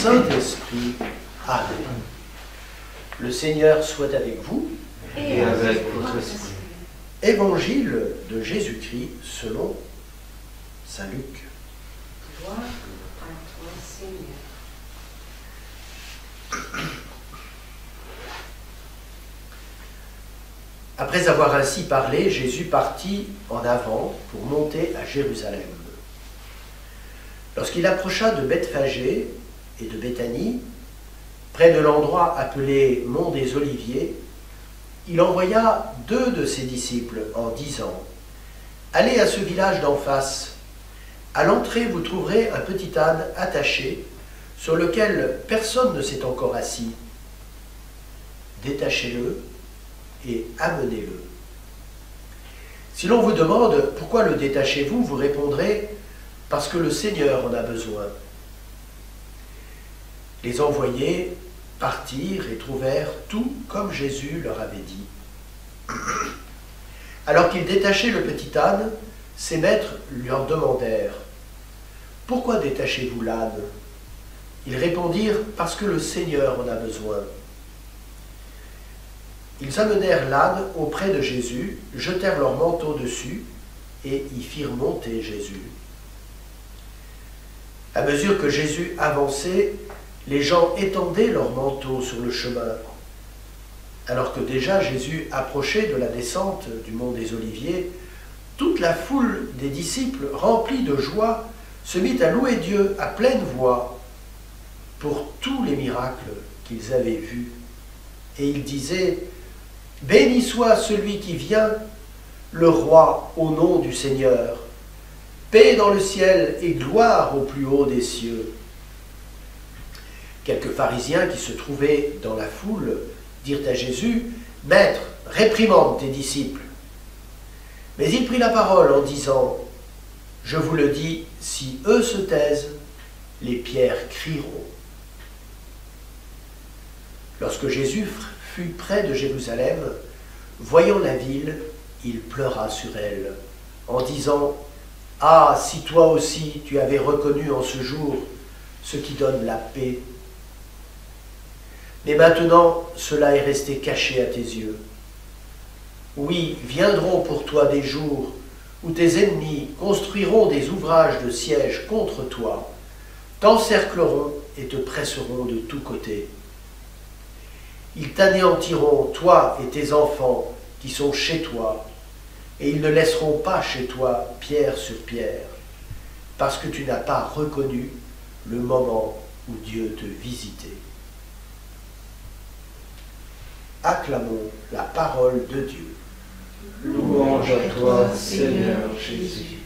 Saint-Esprit. Amen. Le Seigneur soit avec vous. Et avec votre esprit. Évangile de Jésus-Christ selon saint Luc. Gloire à toi, Seigneur. Après avoir ainsi parlé, Jésus partit en avant pour monter à Jérusalem. Lorsqu'il approcha de Bethphagée et de Béthanie, près de l'endroit appelé Mont des Oliviers, il envoya 2 de ses disciples en disant : « Allez à ce village d'en face. À l'entrée, vous trouverez un petit âne attaché, sur lequel personne ne s'est encore assis. Détachez-le et amenez-le. Si l'on vous demande pourquoi le détachez-vous, vous répondrez : parce que le Seigneur en a besoin. » Les envoyés partirent et trouvèrent tout comme Jésus leur avait dit. Alors qu'ils détachaient le petit âne, ses maîtres leur demandèrent : « Pourquoi détachez-vous l'âne » Ils répondirent : « Parce que le Seigneur en a besoin. » Ils amenèrent l'âne auprès de Jésus, jetèrent leur manteau dessus et y firent monter Jésus. À mesure que Jésus avançait, les gens étendaient leurs manteaux sur le chemin. Alors que déjà Jésus approchait de la descente du mont des Oliviers, toute la foule des disciples, remplie de joie, se mit à louer Dieu à pleine voix pour tous les miracles qu'ils avaient vus. Et ils disaient : « Béni soit celui qui vient, le roi au nom du Seigneur. Paix dans le ciel et gloire au plus haut des cieux. » Quelques pharisiens qui se trouvaient dans la foule dirent à Jésus : « Maître, réprimande tes disciples. » Mais il prit la parole en disant : « Je vous le dis, si eux se taisent, les pierres crieront. » Lorsque Jésus fut près de Jérusalem, voyant la ville, il pleura sur elle, en disant : « Ah, si toi aussi tu avais reconnu en ce jour ce qui donne la paix. Mais maintenant, cela est resté caché à tes yeux. Oui, viendront pour toi des jours où tes ennemis construiront des ouvrages de siège contre toi, t'encercleront et te presseront de tous côtés. Ils t'anéantiront, toi et tes enfants qui sont chez toi, et ils ne laisseront pas chez toi pierre sur pierre, parce que tu n'as pas reconnu le moment où Dieu te visitait. » Acclamons la parole de Dieu. Louange à toi, Seigneur Jésus.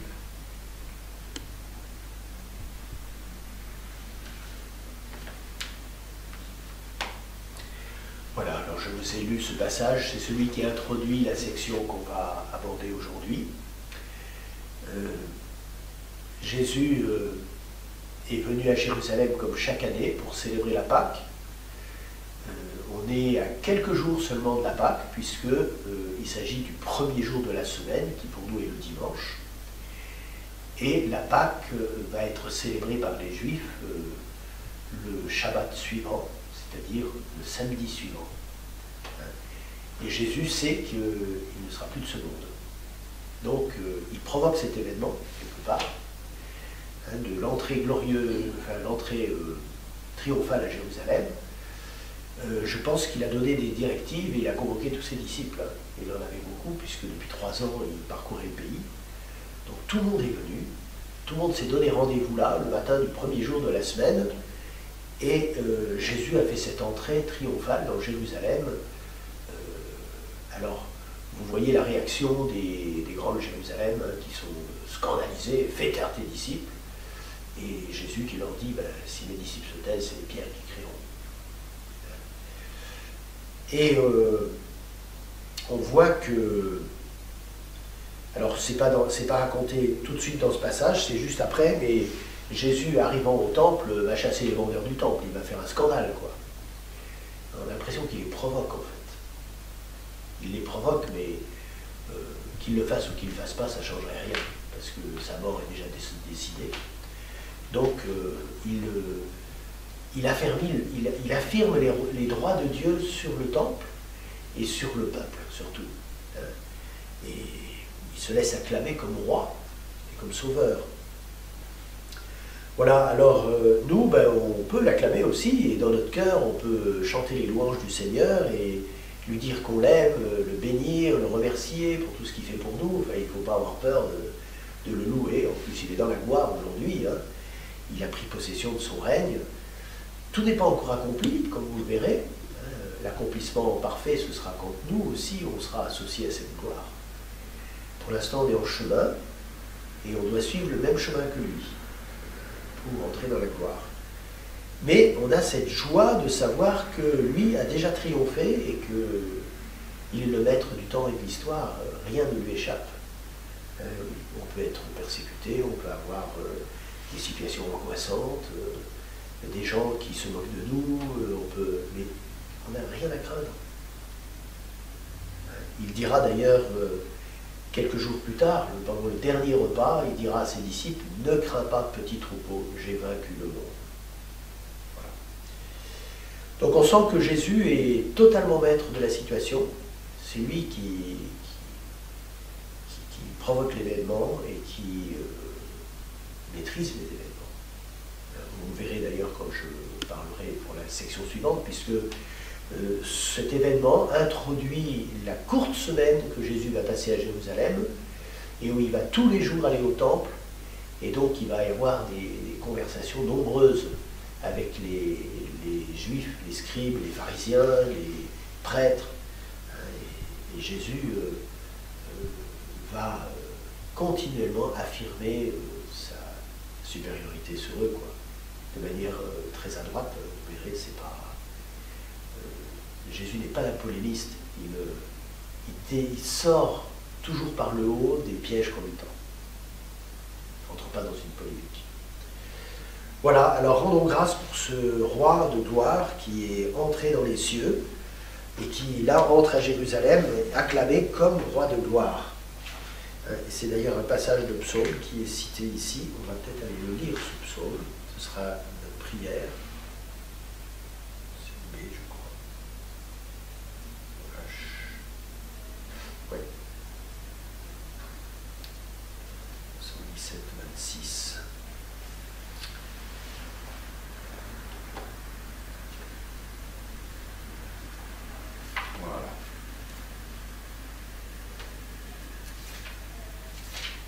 Voilà, alors je vous ai lu ce passage, c'est celui qui introduit la section qu'on va aborder aujourd'hui. Jésus est venu à Jérusalem comme chaque année pour célébrer la Pâque. On est à quelques jours seulement de la Pâque, puisqu'il s'agit du premier jour de la semaine, qui pour nous est le dimanche. Et la Pâque va être célébrée par les Juifs le Shabbat suivant, c'est-à-dire le samedi suivant. Et Jésus sait qu'il ne sera plus de ce monde. Donc il provoque cet événement, quelque part, de l'entrée glorieuse, l'entrée triomphale à Jérusalem. Je pense qu'il a donné des directives et il a convoqué tous ses disciples. Il en avait beaucoup, puisque depuis 3 ans, il parcourait le pays. Donc tout le monde est venu, tout le monde s'est donné rendez-vous là, le matin du premier jour de la semaine, et Jésus a fait cette entrée triomphale dans Jérusalem. Alors, vous voyez la réaction des grands de Jérusalem qui sont scandalisés, fais taire tes disciples. Et Jésus qui leur dit, si mes disciples se taisent, c'est les pierres qui crieront. Et on voit que, alors c'est pas raconté tout de suite dans ce passage, c'est juste après, mais Jésus arrivant au temple va chasser les vendeurs du temple, il va faire un scandale, quoi. On a l'impression qu'il les provoque, en fait. Il les provoque, mais qu'il le fasse ou qu'il ne le fasse pas, ça ne changerait rien, parce que sa mort est déjà décidée. Donc il affirme les droits de Dieu sur le temple et sur le peuple, surtout. Et il se laisse acclamer comme roi et comme sauveur. Voilà, alors nous, on peut l'acclamer aussi, et dans notre cœur, on peut chanter les louanges du Seigneur et lui dire qu'on l'aime, le bénir, le remercier pour tout ce qu'il fait pour nous. Enfin, il ne faut pas avoir peur de le louer. En plus, il est dans la gloire aujourd'hui. Hein. Il a pris possession de son règne. Tout n'est pas encore accompli, comme vous le verrez. L'accomplissement parfait, ce sera quand nous aussi, on sera associés à cette gloire. Pour l'instant, on est en chemin, et on doit suivre le même chemin que lui, pour entrer dans la gloire. Mais on a cette joie de savoir que lui a déjà triomphé, et qu'il est le maître du temps et de l'histoire. Rien ne lui échappe. On peut être persécuté, on peut avoir des situations angoissantes, des gens qui se moquent de nous, mais on n'a rien à craindre. Il dira d'ailleurs, quelques jours plus tard, pendant le dernier repas, il dira à ses disciples, « Ne crains pas, petit troupeau, j'ai vaincu le monde. » Voilà. Donc on sent que Jésus est totalement maître de la situation. C'est lui qui provoque l'événement et qui maîtrise les événements. Vous verrez d'ailleurs quand je parlerai pour la section suivante, puisque cet événement introduit la courte semaine que Jésus va passer à Jérusalem, et où il va tous les jours aller au temple, et donc il va y avoir des conversations nombreuses avec les Juifs, les scribes, les pharisiens, les prêtres, et Jésus va continuellement affirmer sa supériorité sur eux, quoi. De manière très à droite, vous verrez, c'est pas... Jésus n'est pas un polémiste, il sort toujours par le haut des pièges qu'on lui tend. Il n'entre pas dans une polémique. Voilà, alors rendons grâce pour ce roi de gloire qui est entré dans les cieux et qui là entre à Jérusalem acclamé comme roi de gloire. Et c'est d'ailleurs un passage de psaume qui est cité ici. On va peut-être aller le lire, ce psaume. Ce sera notre prière. C'est B, je crois. Oui. Psaume 17, 26. Voilà.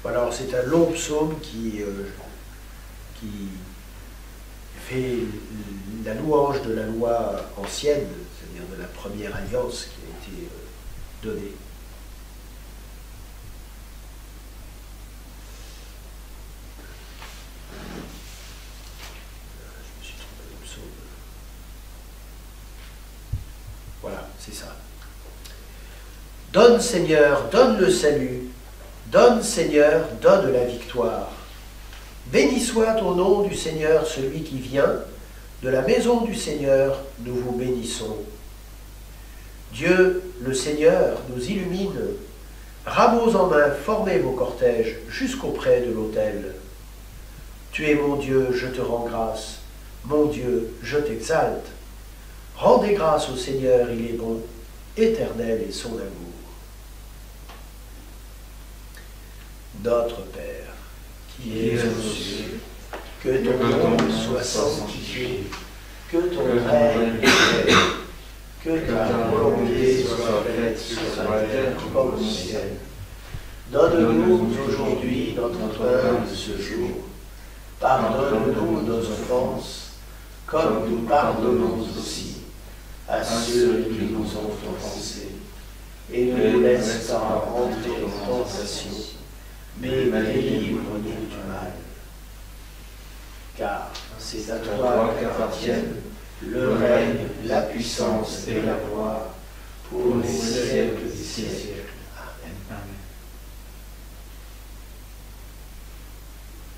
Alors c'est un long psaume qui fait la louange de la loi ancienne, c'est-à-dire de la première alliance qui a été donnée. Je me suis trompé de psaume. Voilà, c'est ça. Donne Seigneur, donne le salut. Donne Seigneur, donne la victoire. Béni soit au nom du Seigneur, celui qui vient. De la maison du Seigneur, nous vous bénissons. Dieu, le Seigneur, nous illumine. Rameaux en main, formez vos cortèges jusqu'auprès de l'autel. Tu es mon Dieu, je te rends grâce. Mon Dieu, je t'exalte. Rendez grâce au Seigneur, il est bon. Éternel est son amour. Notre Père, qui es aux cieux, que ton nom soit sanctifié, que ton règne vienne, que ta volonté soit faite sur la terre comme au ciel. Donne-nous aujourd'hui notre pain de ce jour. Pardonne-nous nos offenses, comme nous pardonnons aussi à ceux qui nous ont offensés. Et ne nous laisse pas entrer en tentation, mais délivre-nous du mal. Car c'est à toi qu'appartiennent le règne, la puissance et la gloire pour les siècles des siècles. Amen. Amen.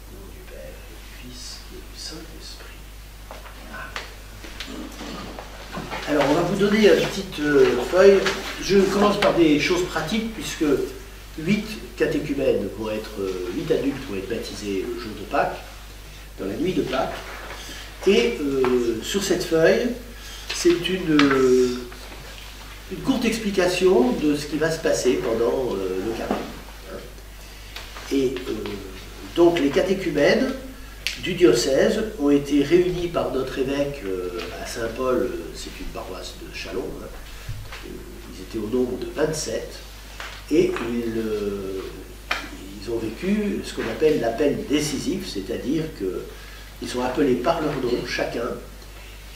Au nom du Père et du Fils et du Saint-Esprit. Alors on va vous donner une petite feuille. Je commence par des choses pratiques puisque 8 catéchumènes vont être, 8 adultes vont être baptisés le jour de Pâques, dans la nuit de Pâques. Et sur cette feuille, c'est une courte explication de ce qui va se passer pendant le carême. Et donc les catéchumènes du diocèse ont été réunis par notre évêque à Saint-Paul, c'est une paroisse de Châlons. Ils étaient au nombre de 27 et ils ont vécu ce qu'on appelle l'appel décisif, c'est-à-dire qu'ils sont appelés par leur nom chacun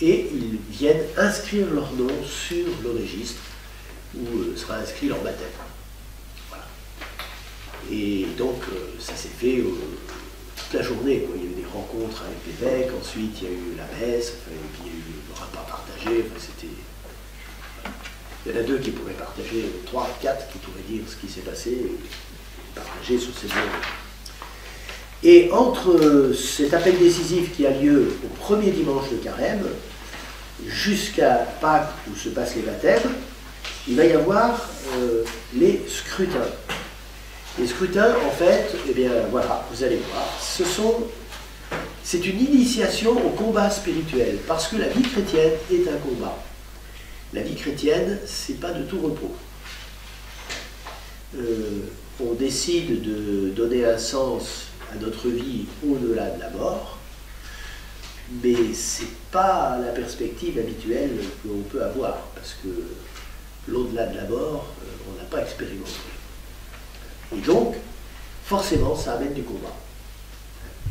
et ils viennent inscrire leur nom sur le registre où sera inscrit leur baptême. Voilà. Et donc ça s'est fait toute la journée. Il y a eu des rencontres avec l'évêque, ensuite il y a eu la messe, et puis il y a eu le repas partagé. Il y en a 2 qui pourraient partager, 3, 4 qui pourraient dire ce qui s'est passé et partager sur ces jours. Et entre cet appel décisif qui a lieu au premier dimanche de carême jusqu'à Pâques où se passent les baptêmes, il va y avoir les scrutins. Les scrutins, en fait, eh bien voilà, vous allez voir, c'est une initiation au combat spirituel, parce que la vie chrétienne est un combat. La vie chrétienne, c'est pas de tout repos. On décide de donner un sens à notre vie au-delà de la mort, mais c'est pas la perspective habituelle que l'on peut avoir, parce que l'au-delà de la mort, on n'a pas expérimenté. Et donc, forcément, ça amène du combat.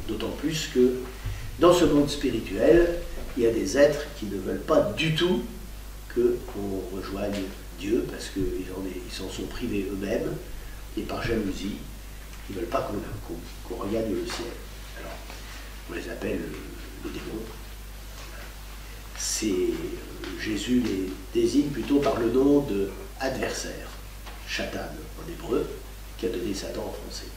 D'autant plus que dans ce monde spirituel, il y a des êtres qui ne veulent pas du tout qu'on rejoigne Dieu, parce qu'ils s'en sont privés eux-mêmes, et par jalousie, ils ne veulent pas qu'on regagne le ciel. Alors, on les appelle les démons. Jésus les désigne plutôt par le nom de adversaire, Shatan en hébreu, qui a donné Satan en français.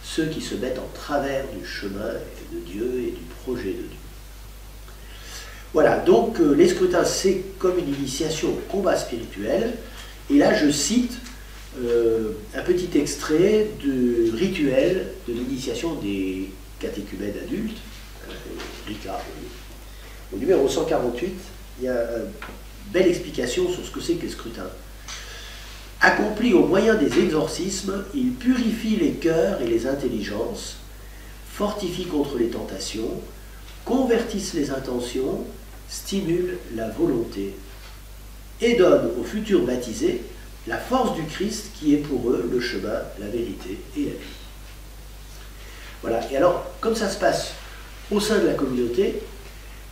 Ceux qui se mettent en travers du chemin de Dieu et du projet de Dieu. Voilà, donc les scrutins, c'est comme une initiation au combat spirituel. Et là, je cite un petit extrait du rituel de l'initiation des catéchumènes adultes, RICA. Au numéro 148, il y a une belle explication sur ce que c'est que les scrutins. Accomplis au moyen des exorcismes, ils purifient les cœurs et les intelligences, fortifient contre les tentations, convertissent les intentions, stimulent la volonté et donnent aux futurs baptisés la force du Christ qui est pour eux le chemin, la vérité et la vie. Voilà, et alors, comme ça se passe au sein de la communauté,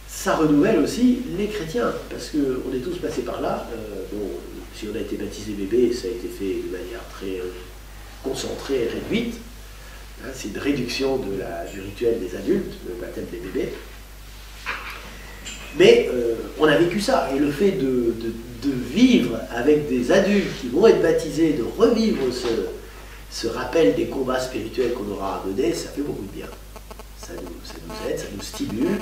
ça renouvelle aussi les chrétiens, parce qu'on est tous passés par là. Si on a été baptisé bébé, ça a été fait de manière très concentrée et réduite. C'est une réduction du rituel des adultes, le baptême des bébés. Mais on a vécu ça, et le fait de vivre avec des adultes qui vont être baptisés, de revivre ce rappel des combats spirituels qu'on aura à mener, ça fait beaucoup de bien. Ça nous aide, ça nous stimule,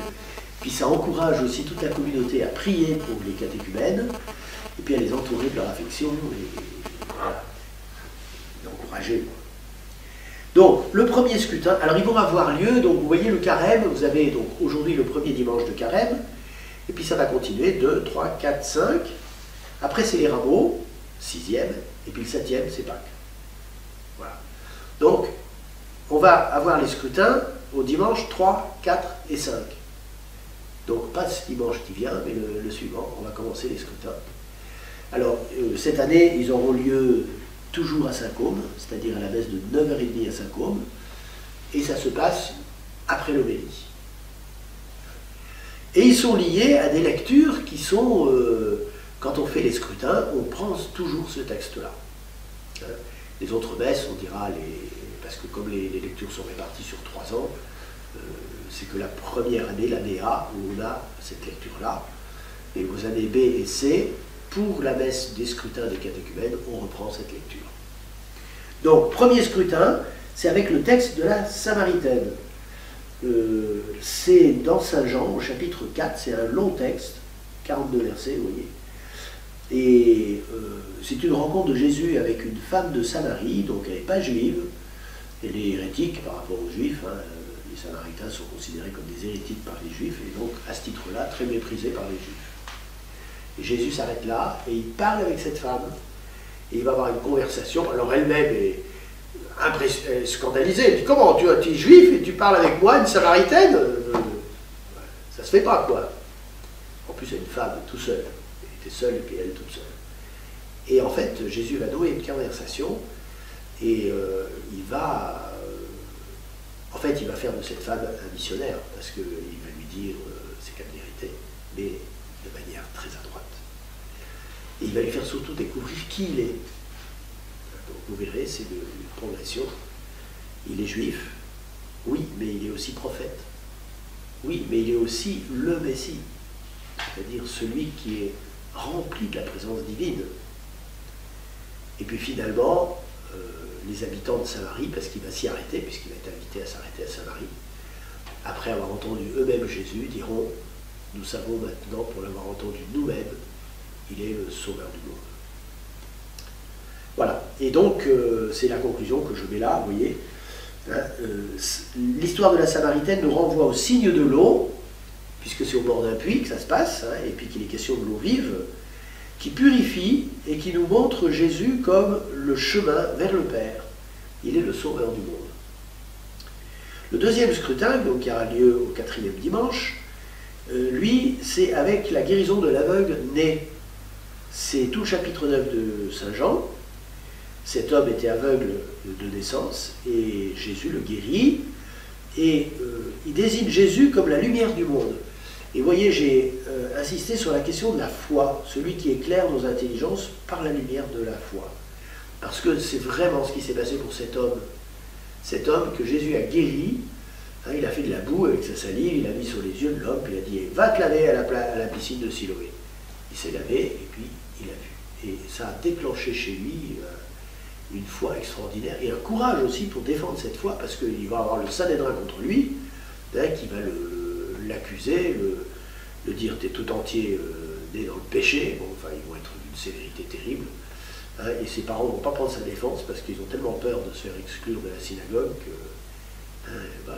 puis ça encourage aussi toute la communauté à prier pour les catéchumènes, et puis à les entourer de leur affection, et voilà, les encourager. Donc, le premier scrutin, alors ils vont avoir lieu, donc vous voyez le carême, vous avez donc aujourd'hui le premier dimanche de carême, et puis ça va continuer 2, 3, 4, 5. Après, c'est les rameaux, 6e, et puis le 7e, c'est Pâques. Voilà. Donc, on va avoir les scrutins au dimanche 3, 4 et 5. Donc, pas ce dimanche qui vient, mais le suivant, on va commencer les scrutins. Alors, cette année, ils auront lieu toujours à Saint-Côme, c'est-à-dire à la messe de 9h30 à Saint-Côme, et ça se passe après l'homélie. Et ils sont liés à des lectures qui sont, quand on fait les scrutins, on prend toujours ce texte-là. Les autres messes, on dira, parce que comme les lectures sont réparties sur 3 ans, c'est que la première année, l'année A, où on a cette lecture-là, et aux années B et C, pour la messe des scrutins des catéchumènes, on reprend cette lecture. Donc, premier scrutin, c'est avec le texte de la Samaritaine. C'est dans Saint Jean, au chapitre 4, c'est un long texte, 42 versets, vous voyez. Et c'est une rencontre de Jésus avec une femme de Samarie, donc elle n'est pas juive, elle est hérétique par rapport aux juifs, hein, les Samaritains sont considérés comme des héritiers par les Juifs, et donc à ce titre-là, très méprisés par les Juifs. Et Jésus s'arrête là, et il parle avec cette femme, et il va avoir une conversation. Alors elle-même est scandalisée, elle dit, comment, tu es juif et tu parles avec moi, une Samaritaine? Ça se fait pas, quoi. En plus, elle est une femme, tout seule. Elle était seule, et puis elle toute seule. Et en fait, Jésus va nouer une conversation, et il va faire de cette femme un missionnaire, parce qu'il va lui dire ses quatre vérités, mais de manière très à droite. Et il va lui faire surtout découvrir qui il est. Donc vous verrez, c'est une progression. Il est juif, oui, mais il est aussi prophète. Oui, mais il est aussi le Messie, c'est-à-dire celui qui est rempli de la présence divine. Et puis finalement, les habitants de Samarie, parce qu'il va s'y arrêter, puisqu'il va être invité à s'arrêter à Samarie, après avoir entendu eux-mêmes Jésus, diront, nous savons maintenant, pour l'avoir entendu nous-mêmes, il est le sauveur du monde. Voilà, et donc c'est la conclusion que je mets là, vous voyez. Hein, l'histoire de la Samaritaine nous renvoie au signe de l'eau, puisque c'est au bord d'un puits que ça se passe, hein, et puis qu'il est question de l'eau vive, qui purifie et qui nous montre Jésus comme le chemin vers le Père. Il est le sauveur du monde. Le deuxième scrutin, donc, qui aura lieu au 4e dimanche, lui, c'est avec la guérison de l'aveugle né. C'est tout le chapitre 9 de Saint Jean. Cet homme était aveugle de naissance, et Jésus le guérit, et il désigne Jésus comme la lumière du monde. Et vous voyez, j'ai insisté sur la question de la foi, celui qui éclaire nos intelligences par la lumière de la foi. Parce que c'est vraiment ce qui s'est passé pour cet homme que Jésus a guéri. Hein, il a fait de la boue avec sa salive, il a mis sur les yeux de l'homme, puis il a dit, va te laver à la piscine de Siloé. Il s'est lavé, et puis il a vu. Et ça a déclenché chez lui une foi extraordinaire, et un courage aussi pour défendre cette foi, parce qu'il va avoir le Sanhédrin contre lui, hein, qui va l'accuser, le dire t'es tout entier né dans le péché. Bon, enfin, ils vont être d'une sévérité terrible, hein, et ses parents ne vont pas prendre sa défense parce qu'ils ont tellement peur de se faire exclure de la synagogue que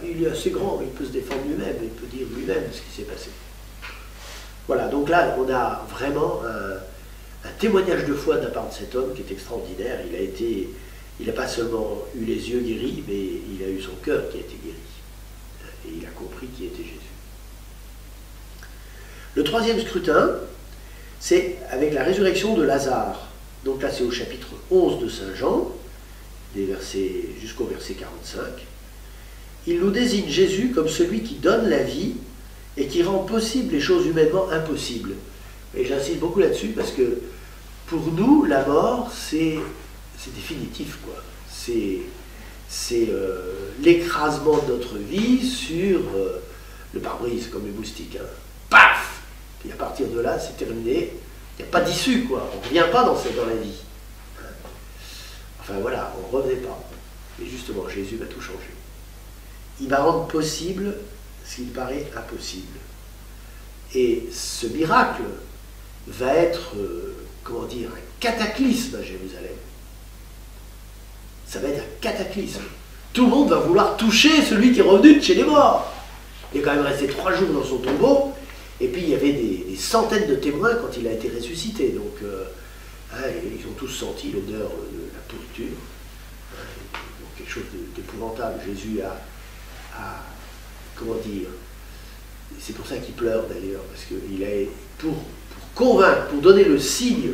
il est assez grand, il peut se défendre lui-même, il peut dire lui-même ce qui s'est passé. Voilà, donc là on a vraiment un témoignage de foi de la part de cet homme qui est extraordinaire. Il n'a pas seulement eu les yeux guéris, mais il a eu son cœur qui a été guéri, et il a compris qui était Jésus. Le troisième scrutin, c'est avec la résurrection de Lazare. Donc là, c'est au chapitre 11 de Saint Jean, jusqu'au verset 45. Il nous désigne Jésus comme celui qui donne la vie et qui rend possible les choses humainement impossibles. Et j'insiste beaucoup là-dessus parce que pour nous, la mort, c'est définitif, quoi. C'est l'écrasement de notre vie sur le pare-brise, comme les moustiques. Hein. Paf! Et à partir de là, c'est terminé. Il n'y a pas d'issue, quoi. On ne revient pas dans la vie. Enfin voilà, on ne revenait pas. Et justement, Jésus va tout changer. Il va rendre possible ce qui paraît impossible. Et ce miracle va être, comment dire, un cataclysme à Jérusalem. Ça va être un cataclysme. Tout le monde va vouloir toucher celui qui est revenu de chez les morts. Il est quand même resté 3 jours dans son tombeau. Et puis il y avait des centaines de témoins quand il a été ressuscité. Donc ils ont tous senti l'odeur de la pourriture. Donc quelque chose d'épouvantable. Jésus a comment dire, c'est pour ça qu'il pleure d'ailleurs, parce qu'il a, pour convaincre, pour donner le signe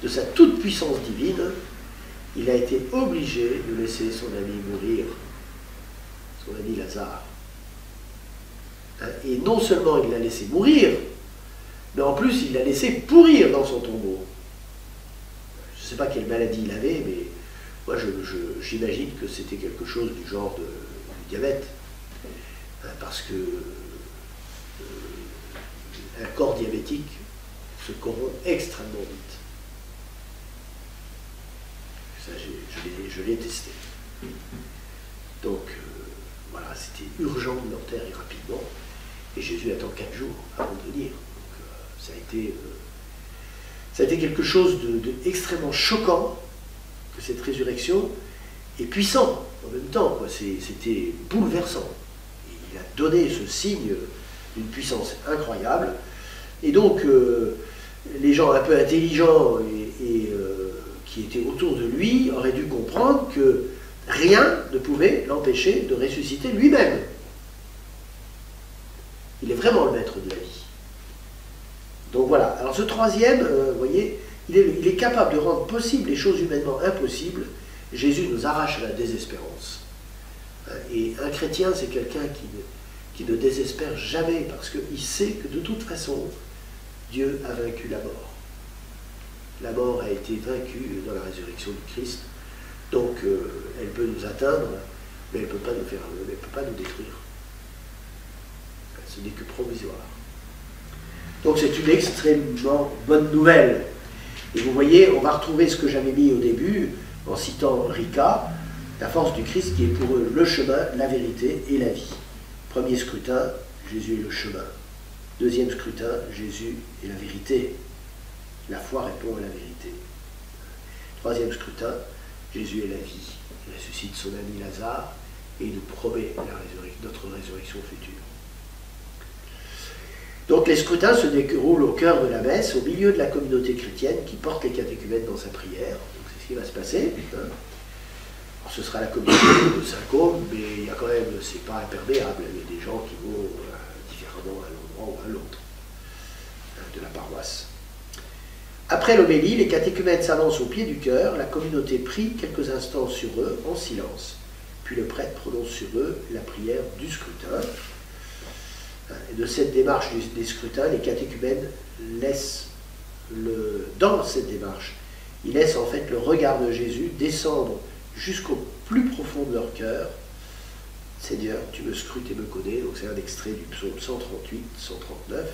de sa toute-puissance divine, il a été obligé de laisser son ami mourir, son ami Lazare. Et non seulement il l'a laissé mourir, mais en plus il l'a laissé pourrir dans son tombeau. Je ne sais pas quelle maladie il avait, mais moi j'imagine que c'était quelque chose du genre du diabète. Parce que un corps diabétique se corrompt extrêmement vite. Ça, je l'ai testé. Donc, voilà, c'était urgent de l'enterrer rapidement. Et Jésus attend 4 jours avant de venir. Donc, ça a été quelque chose d'extrêmement choquant, que cette résurrection, et puissant en même temps. C'était bouleversant. il a donné ce signe d'une puissance incroyable. Et donc, les gens un peu intelligents et qui étaient autour de lui auraient dû comprendre que rien ne pouvait l'empêcher de ressusciter lui-même. Il est vraiment le maître de la vie. Donc voilà. Alors ce troisième, vous voyez, il est capable de rendre possible les choses humainement impossibles. Jésus nous arrache à la désespérance. Et un chrétien, c'est quelqu'un qui ne désespère jamais, parce qu'il sait que de toute façon, Dieu a vaincu la mort. La mort a été vaincue dans la résurrection du Christ. Donc, elle peut nous atteindre, mais elle ne peut pas nous détruire. Ce n'est que provisoire. Donc, c'est une extrêmement bonne nouvelle. Et vous voyez, on va retrouver ce que j'avais mis au début, en citant Rica, la force du Christ qui est pour eux le chemin, la vérité et la vie. Premier scrutin, Jésus est le chemin. Deuxième scrutin, Jésus est la vérité. La foi répond à la vérité. Troisième scrutin, Jésus est la vie. Il ressuscite son ami Lazare et il nous promet notre résurrection future. Donc les scrutins se déroulent au cœur de la messe, au milieu de la communauté chrétienne qui porte les catéchumènes dans sa prière. Donc c'est ce qui va se passer. Alors, ce sera la communauté de Saint-Côme, mais il y a quand même, c'est pas imperméable. Il y a des gens qui vont différemment à l'endroit ou à l'autre de la paroisse. Après l'homélie, les catéchumènes s'avancent au pied du chœur, la communauté prie quelques instants sur eux en silence. Puis le prêtre prononce sur eux la prière du scrutin. Et de cette démarche des scrutins, les catéchumènes laissent, dans cette démarche, ils laissent en fait le regard de Jésus descendre jusqu'au plus profond de leur cœur. Seigneur, tu me scrutes et me connais. Donc c'est un extrait du psaume 138, 139.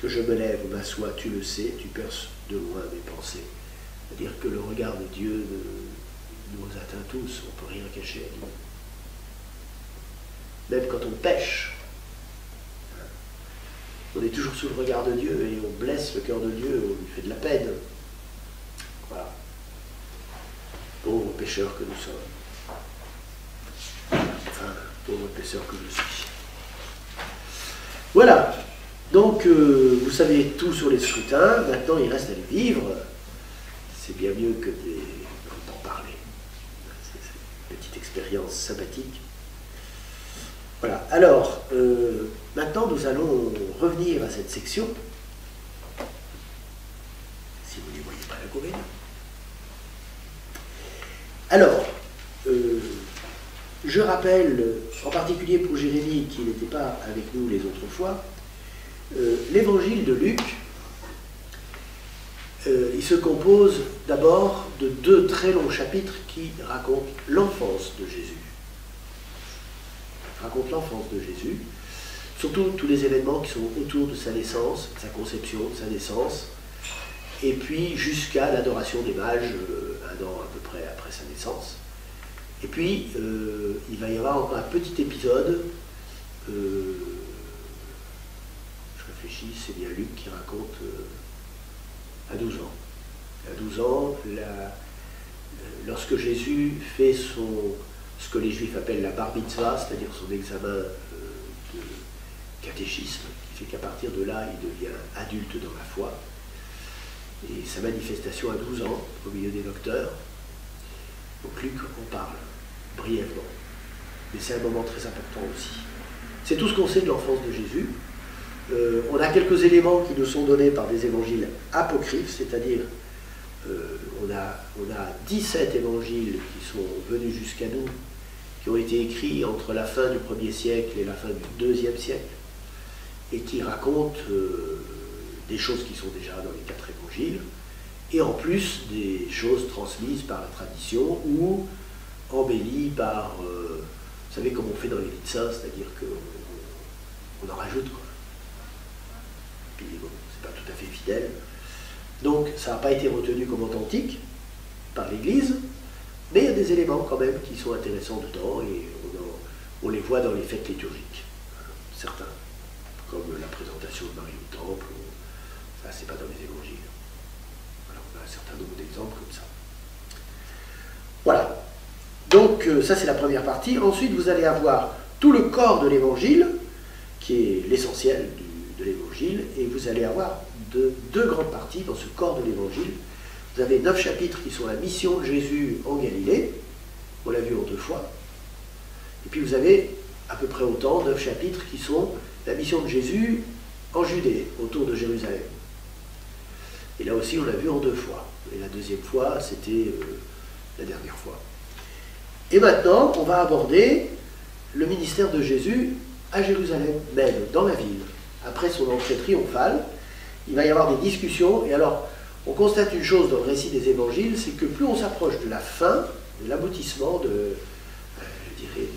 Que je me lève, m'assois, tu le sais, tu perces de loin mes pensées. C'est-à-dire que le regard de Dieu nous atteint tous, on ne peut rien cacher à Dieu. Même quand on pêche, on est toujours sous le regard de Dieu et on blesse le cœur de Dieu, on lui fait de la peine. Voilà. Pauvres pécheurs que nous sommes. Enfin, pauvres pécheurs que je suis. Voilà. Donc, vous savez tout sur les scrutins. Maintenant, il reste à les vivre. C'est bien mieux que d'en parler. C'est une petite expérience sympathique. Voilà. Alors, maintenant, nous allons revenir à cette section. Si vous ne les voyez pas, la Corinne. Alors, je rappelle, en particulier pour Jérémie, qui n'était pas avec nous les autres fois, l'évangile de Luc, il se compose d'abord de 2 très longs chapitres qui racontent l'enfance de Jésus. Raconte l'enfance de Jésus, surtout tous les événements qui sont autour de sa naissance, de sa conception, de sa naissance, et puis jusqu'à l'adoration des mages, 1 an à peu près après sa naissance. Et puis, il va y avoir encore un petit épisode, je réfléchis, c'est bien Luc qui raconte à 12 ans. À 12 ans, lorsque Jésus fait ce que les Juifs appellent la bar mitzvah, c'est-à-dire son examen de catéchisme, qui fait qu'à partir de là, il devient adulte dans la foi. Et sa manifestation à 12 ans, au milieu des docteurs. Donc Luc en parle brièvement. Mais c'est un moment très important aussi. C'est tout ce qu'on sait de l'enfance de Jésus. On a quelques éléments qui nous sont donnés par des évangiles apocryphes, c'est-à-dire on a 17 évangiles qui sont venus jusqu'à nous, qui ont été écrits entre la fin du 1er siècle et la fin du 2e siècle, et qui racontent des choses qui sont déjà dans les 4 évangiles, et en plus des choses transmises par la tradition ou embellies par, vous savez comme on fait dans les vies de saints, c'est-à-dire qu'on en rajoute, quoi. Puis bon, c'est pas tout à fait fidèle. Donc ça n'a pas été retenu comme authentique par l'Église, mais il y a des éléments quand même qui sont intéressants dedans et on les voit dans les fêtes liturgiques, certains, comme la présentation de Marie au temple, ça c'est pas dans les évangiles. Voilà, on a un certain nombre d'exemples comme ça. Voilà. Donc ça c'est la première partie. Ensuite vous allez avoir tout le corps de l'évangile, qui est l'essentiel de l'évangile, et vous allez avoir deux grandes parties dans ce corps de l'évangile. Vous avez 9 chapitres qui sont la mission de Jésus en Galilée, on l'a vu en 2 fois, et puis vous avez à peu près autant, 9 chapitres qui sont la mission de Jésus en Judée, autour de Jérusalem. Et là aussi, on l'a vu en 2 fois. Et la deuxième fois, c'était la dernière fois. Et maintenant, on va aborder le ministère de Jésus à Jérusalem, même dans la ville. Après son entrée triomphale, il va y avoir des discussions. Et alors, on constate une chose dans le récit des évangiles, c'est que plus on s'approche de la fin, de l'aboutissement, je dirais,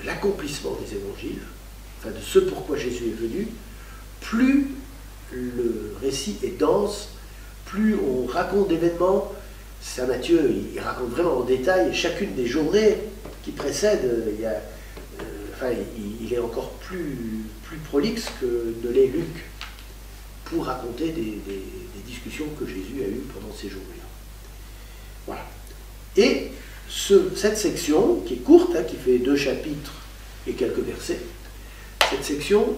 de l'accomplissement des évangiles, enfin de ce pourquoi Jésus est venu, plus le récit est dense, plus on raconte d'événements. Saint Matthieu, il raconte vraiment en détail chacune des journées qui précèdent. Il est encore plus prolixe que ne l'est Luc pour raconter des discussions que Jésus a eues pendant ces journées-là. Voilà. Et cette section, qui est courte, qui fait 2 chapitres et quelques versets, cette section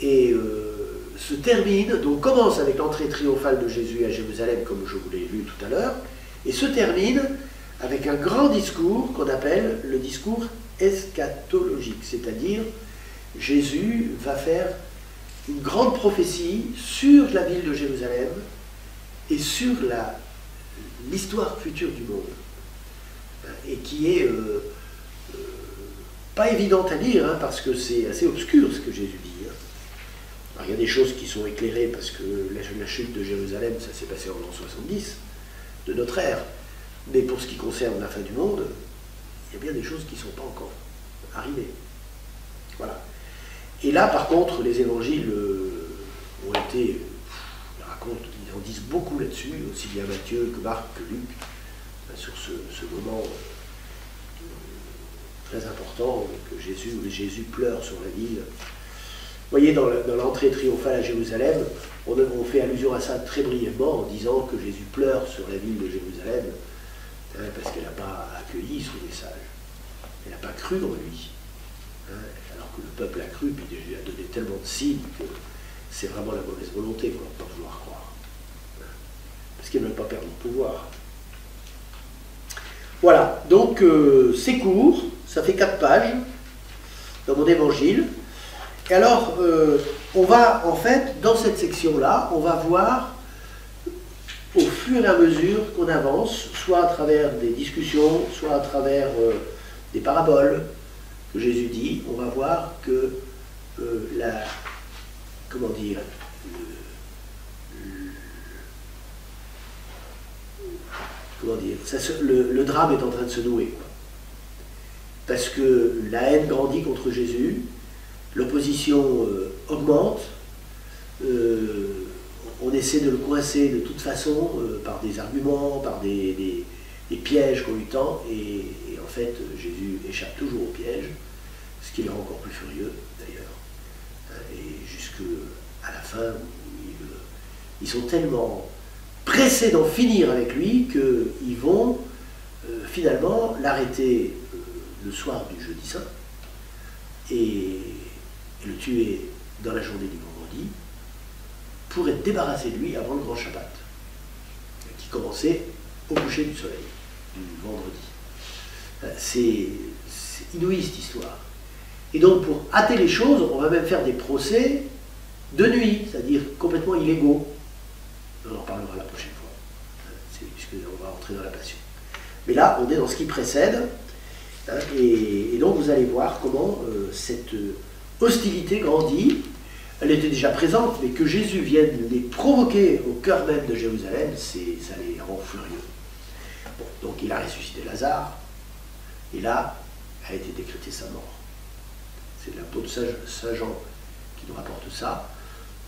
se termine, donc commence avec l'entrée triomphale de Jésus à Jérusalem, comme je vous l'ai lu tout à l'heure, et se termine avec un grand discours qu'on appelle le discours eschatologique, c'est-à-dire Jésus va faire une grande prophétie sur la ville de Jérusalem et sur l'histoire future du monde, et qui est pas évidente à lire, parce que c'est assez obscur ce que Jésus dit. Alors, il y a des choses qui sont éclairées, parce que la chute de Jérusalem, ça s'est passé en l'an 70 de notre ère, mais pour ce qui concerne la fin du monde, il y a bien des choses qui ne sont pas encore arrivées. Voilà. Et là, par contre, les évangiles ont été, ils en disent beaucoup là-dessus, aussi bien Matthieu que Marc que Luc, sur ce moment très important que Jésus pleure sur la ville. Vous voyez, dans l'entrée triomphale à Jérusalem, on fait allusion à ça très brièvement en disant que Jésus pleure sur la ville de Jérusalem parce qu'elle n'a pas accueilli son message. Elle n'a pas cru en lui. Alors que le peuple a cru, puis Jésus a donné tellement de signes que c'est vraiment la mauvaise volonté pour ne pas vouloir croire. Parce qu'ils ne veulent pas perdre le pouvoir. Voilà, donc c'est court, ça fait 4 pages dans mon évangile. Et alors, on va, en fait, dans cette section-là, on va voir, au fur et à mesure qu'on avance, soit à travers des discussions, soit à travers des paraboles que Jésus dit, on va voir que le drame est en train de se nouer. Parce que la haine grandit contre Jésus, l'opposition augmente, on essaie de le coincer de toute façon par des arguments, par des pièges qu'on lui tend, et en fait Jésus échappe toujours au piège, ce qui le rend encore plus furieux d'ailleurs. Et jusqu'à la fin, ils sont tellement pressés d'en finir avec lui qu'ils vont finalement l'arrêter le soir du jeudi saint et le tuer dans la journée du vendredi pour être débarrassé de lui avant le grand Shabbat qui commençait au coucher du soleil du vendredi. C'est inouï cette histoire. Et donc pour hâter les choses, on va même faire des procès de nuit, c'est-à-dire complètement illégaux. On en reparlera la prochaine fois, puisqu'on va entrer dans la passion. Mais là, on est dans ce qui précède, et donc vous allez voir comment cette hostilité grandit. Elle était déjà présente, mais que Jésus vienne les provoquer au cœur même de Jérusalem, ça les rend furieux. Bon, donc il a ressuscité Lazare, et là a été décrétée sa mort. C'est l'apôtre Saint Jean qui nous rapporte ça.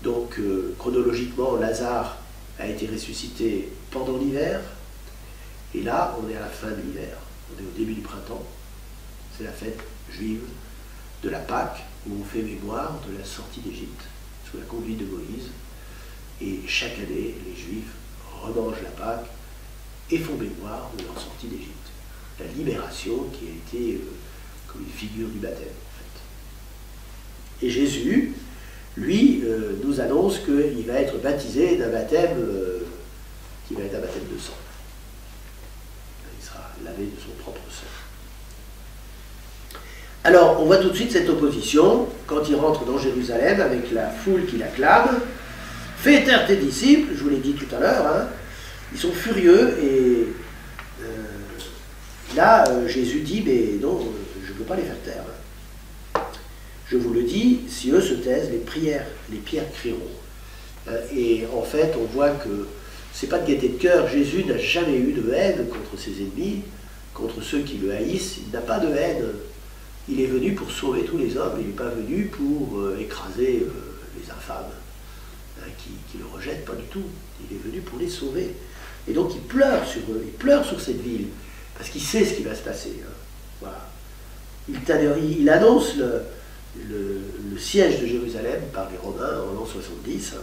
Donc chronologiquement, Lazare a été ressuscité pendant l'hiver, et là on est à la fin de l'hiver, on est au début du printemps, c'est la fête juive de la Pâque, où on fait mémoire de la sortie d'Égypte, sous la conduite de Moïse, et chaque année les Juifs remangent la Pâque et font mémoire de leur sortie d'Égypte. La libération qui a été comme une figure du baptême, en fait. Et Jésus, lui, nous annonce qu'il va être baptisé d'un baptême qui va être un baptême de sang. Il sera lavé de son propre sang. Alors, on voit tout de suite cette opposition quand il rentre dans Jérusalem avec la foule qui l'acclame. Fais taire tes disciples, je vous l'ai dit tout à l'heure, hein, ils sont furieux et là, Jésus dit, mais non, je ne peux pas les faire taire. Je vous le dis, si eux se taisent, les pierres crieront. Et en fait, on voit que c'est pas de gaieté de cœur. Jésus n'a jamais eu de haine contre ses ennemis, contre ceux qui le haïssent. Il n'a pas de haine. Il est venu pour sauver tous les hommes. Il n'est pas venu pour écraser les infâmes qui le rejettent, pas du tout. Il est venu pour les sauver. Et donc il pleure sur eux, il pleure sur cette ville, parce qu'il sait ce qui va se passer. Hein. Voilà. Il annonce le siège de Jérusalem par les Romains en l'an 70.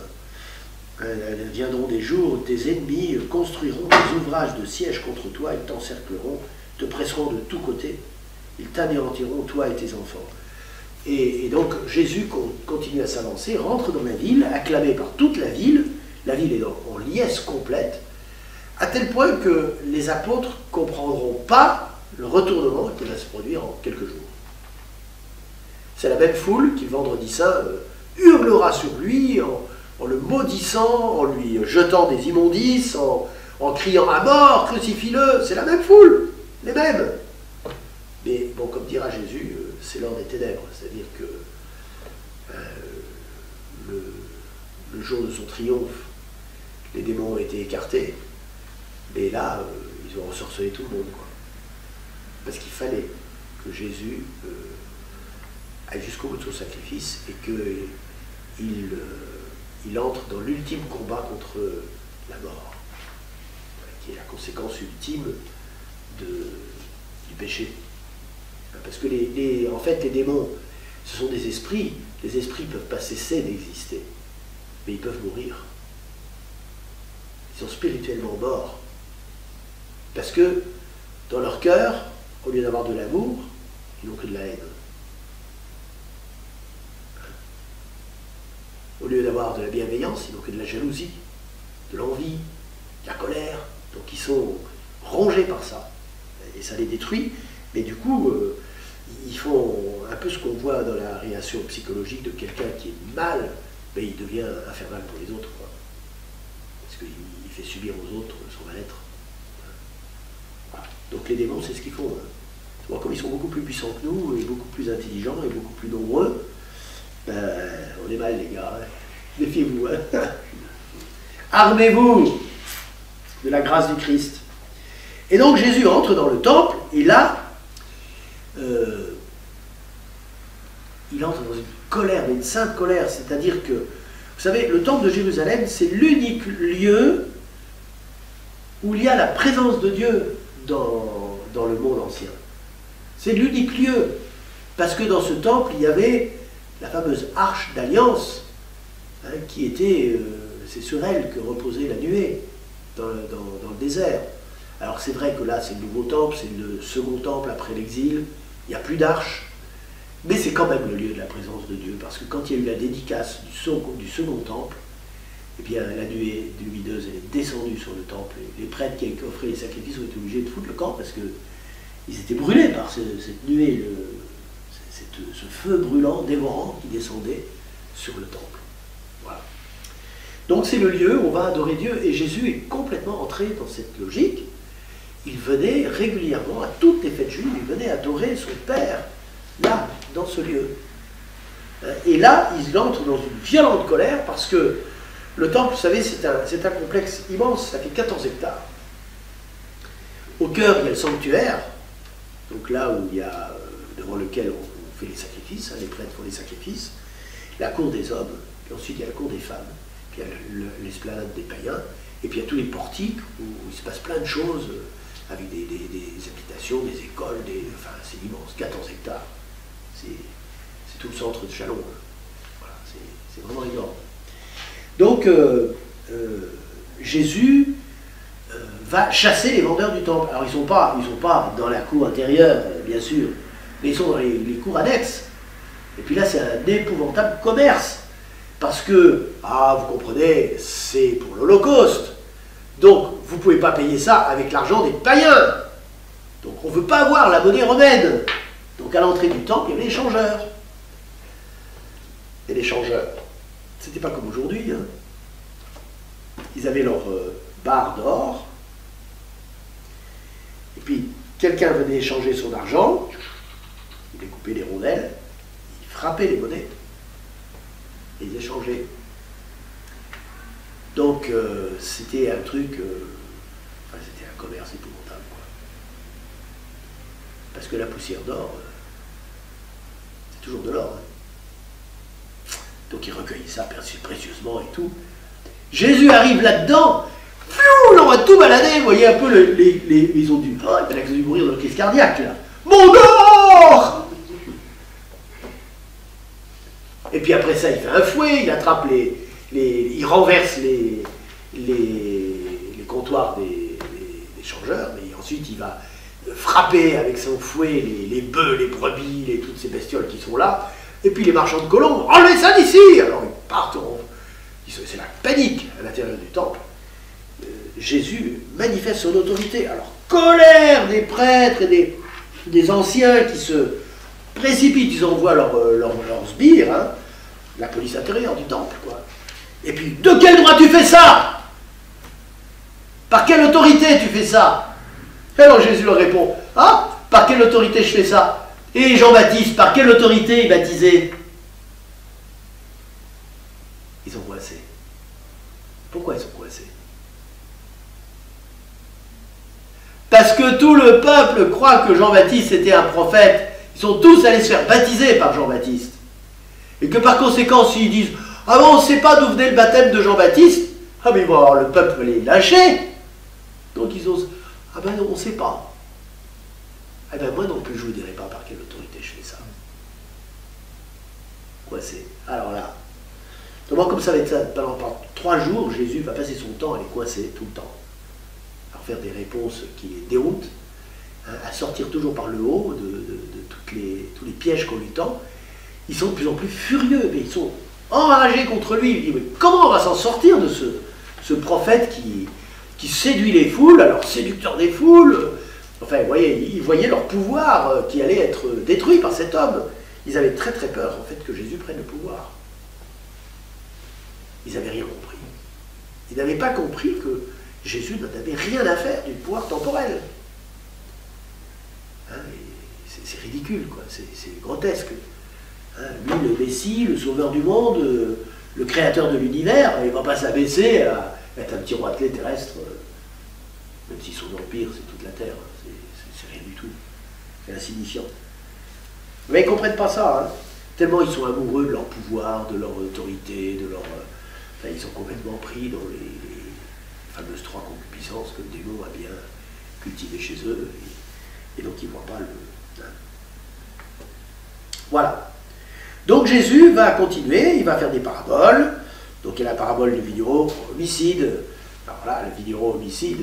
Hein. Viendront des jours où tes ennemis construiront des ouvrages de siège contre toi, ils t'encercleront, te presseront de tous côtés, ils t'anéantiront, toi et tes enfants. Et donc Jésus continue à s'avancer, rentre dans la ville, acclamé par toute la ville est en liesse complète, à tel point que les apôtres ne comprendront pas le retournement qui va se produire en quelques jours. C'est la même foule qui, vendredi saint, hurlera sur lui en le maudissant, en lui jetant des immondices, en criant à mort, crucifie-le. C'est la même foule, les mêmes. Mais bon, comme dira Jésus, c'est l'heure des ténèbres, c'est-à-dire que le jour de son triomphe, les démons ont été écartés, mais là, ils ont ensorcelé tout le monde, quoi. Parce qu'il fallait que Jésus aille jusqu'au bout de son sacrifice et qu'il entre dans l'ultime combat contre la mort, qui est la conséquence ultime du péché. Parce que en fait, les démons, ce sont des esprits. Les esprits ne peuvent pas cesser d'exister, mais ils peuvent mourir. Ils sont spirituellement morts. Parce que dans leur cœur, au lieu d'avoir de l'amour, ils n'ont que de la haine. Au lieu d'avoir de la bienveillance, ils n'ont que de la jalousie, de l'envie, de la colère. Donc ils sont rongés par ça. Et ça les détruit. Mais du coup, ils font un peu ce qu'on voit dans la réaction psychologique de quelqu'un qui est mal, mais il devient infernal pour les autres, quoi. Parce qu'il fait subir aux autres son mal-être. Voilà. Donc les démons, c'est ce qu'ils font. Hein. Bon, comme ils sont beaucoup plus puissants que nous, et beaucoup plus intelligents, et beaucoup plus nombreux, on est mal, les gars. Hein. Méfiez-vous. Hein. Armez-vous de la grâce du Christ. Et donc Jésus entre dans le temple, et là, il entre dans une colère, mais une sainte colère, c'est-à-dire que, vous savez, le temple de Jérusalem, c'est l'unique lieu où il y a la présence de Dieu dans le monde ancien. C'est l'unique lieu, parce que dans ce temple, il y avait la fameuse arche d'alliance, hein, qui était, c'est sur elle que reposait la nuée dans le désert. Alors c'est vrai que là, c'est le nouveau temple, c'est le second temple après l'exil, il n'y a plus d'arche, mais c'est quand même le lieu de la présence de Dieu, parce que quand il y a eu la dédicace du second temple, eh bien la nuée lumineuse est descendue sur le temple, et les prêtres qui offraient les sacrifices ont été obligés de foutre le camp, parce qu'ils étaient brûlés par cette nuée, ce feu brûlant, dévorant, qui descendait sur le temple. Voilà. Donc c'est le lieu où on va adorer Dieu, et Jésus est complètement entré dans cette logique. Il venait régulièrement, à toutes les fêtes juives, il venait adorer son Père, là, dans ce lieu. Et là, il entre dans une violente colère, parce que le temple, vous savez, c'est un complexe immense, ça fait 14 hectares. Au cœur, il y a le sanctuaire, donc là où il y a, devant lequel on fait les sacrifices, hein, les prêtres font les sacrifices, la cour des hommes, puis ensuite il y a la cour des femmes, puis il y a l'esplanade des païens, et puis il y a tous les portiques où il se passe plein de choses, avec des habitations, des écoles, enfin c'est immense, 14 hectares. C'est tout le centre de Châlons. Hein. Voilà, c'est vraiment énorme. Donc Jésus va chasser les vendeurs du temple. Alors ils sont pas dans la cour intérieure, bien sûr, mais ils sont dans les cours annexes. Et puis là, c'est un épouvantable commerce. Parce que, vous comprenez, c'est pour l'Holocauste. Donc, vous ne pouvez pas payer ça avec l'argent des païens. Donc, on ne veut pas avoir la monnaie romaine. Donc, à l'entrée du temple, il y avait les changeurs. Et les changeurs, c'était pas comme aujourd'hui. Hein. Ils avaient leur barre d'or. Et puis, quelqu'un venait échanger son argent. Il découpait les rondelles. Il frappait les monnaies. Et ils échangeaient. Donc, c'était un truc... c'était un commerce épouvantable, quoi. Parce que la poussière d'or, c'est toujours de l'or. Hein. Donc, ils recueillaient ça précieusement et tout. Jésus arrive là-dedans, on va tout balader, vous voyez un peu ils ont dû... Oh, ils ont dû mourir de la crise cardiaque, là. Mon or! Et puis après ça, il fait un fouet, il attrape il renverse les comptoirs des changeurs, mais ensuite il va frapper avec son fouet les bœufs, les brebis, toutes ces bestioles qui sont là, et puis les marchands de colombes, enlevez ça d'ici! Alors ils partent, c'est la panique à l'intérieur du temple. Jésus manifeste son autorité. Alors, colère des prêtres et des anciens qui se précipitent, ils envoient leurs sbires, hein, la police intérieure du temple, quoi. Et puis, de quel droit tu fais ça? Par quelle autorité tu fais ça? Et alors Jésus leur répond, par quelle autorité je fais ça? Et Jean-Baptiste, par quelle autorité il baptisait? Ils sont coincés. Pourquoi ils sont coincés? Parce que tout le peuple croit que Jean-Baptiste était un prophète. Ils sont tous allés se faire baptiser par Jean-Baptiste. Et que par conséquent, s'ils disent « Ah bon, on ne sait pas d'où venait le baptême de Jean-Baptiste », mais ils vont avoir le peuple les lâcher. Donc ils osent « Ah ben non, on ne sait pas. » Eh ben moi non plus, je ne vous dirai pas par quelle autorité je fais ça. Coincé. Alors là, comme ça va être ça pendant 3 jours, Jésus va passer son temps à les coincer tout le temps. À faire des réponses qui les déroutent, hein, à sortir toujours par le haut de tous les pièges qu'on lui tend. Ils sont de plus en plus furieux, mais ils sont enragés contre lui. Ils disent, mais comment on va s'en sortir de ce prophète qui séduit les foules, alors séducteur des foules. Enfin, vous voyez, ils voyaient leur pouvoir qui allait être détruit par cet homme. Ils avaient très très peur, en fait, que Jésus prenne le pouvoir. Ils n'avaient rien compris. Ils n'avaient pas compris que Jésus n'avait rien à faire du pouvoir temporel. Hein, c'est ridicule, quoi. C'est grotesque. Hein, lui, le Messie, le sauveur du monde, le créateur de l'univers, il ne va pas s'abaisser à être un petit roitelet terrestre, même si son empire, c'est toute la terre. C'est rien du tout. C'est insignifiant. Mais ils ne comprennent pas ça. Hein. Tellement ils sont amoureux de leur pouvoir, de leur autorité, de leur... Enfin, ils sont complètement pris dans les fameuses 3 concupiscences que le démon a bien cultivées chez eux. Et donc ils ne voient pas le... Hein. Voilà. Donc Jésus va continuer, il va faire des paraboles. Donc il y a la parabole du vigneron homicide. Alors là, le vigneron homicide,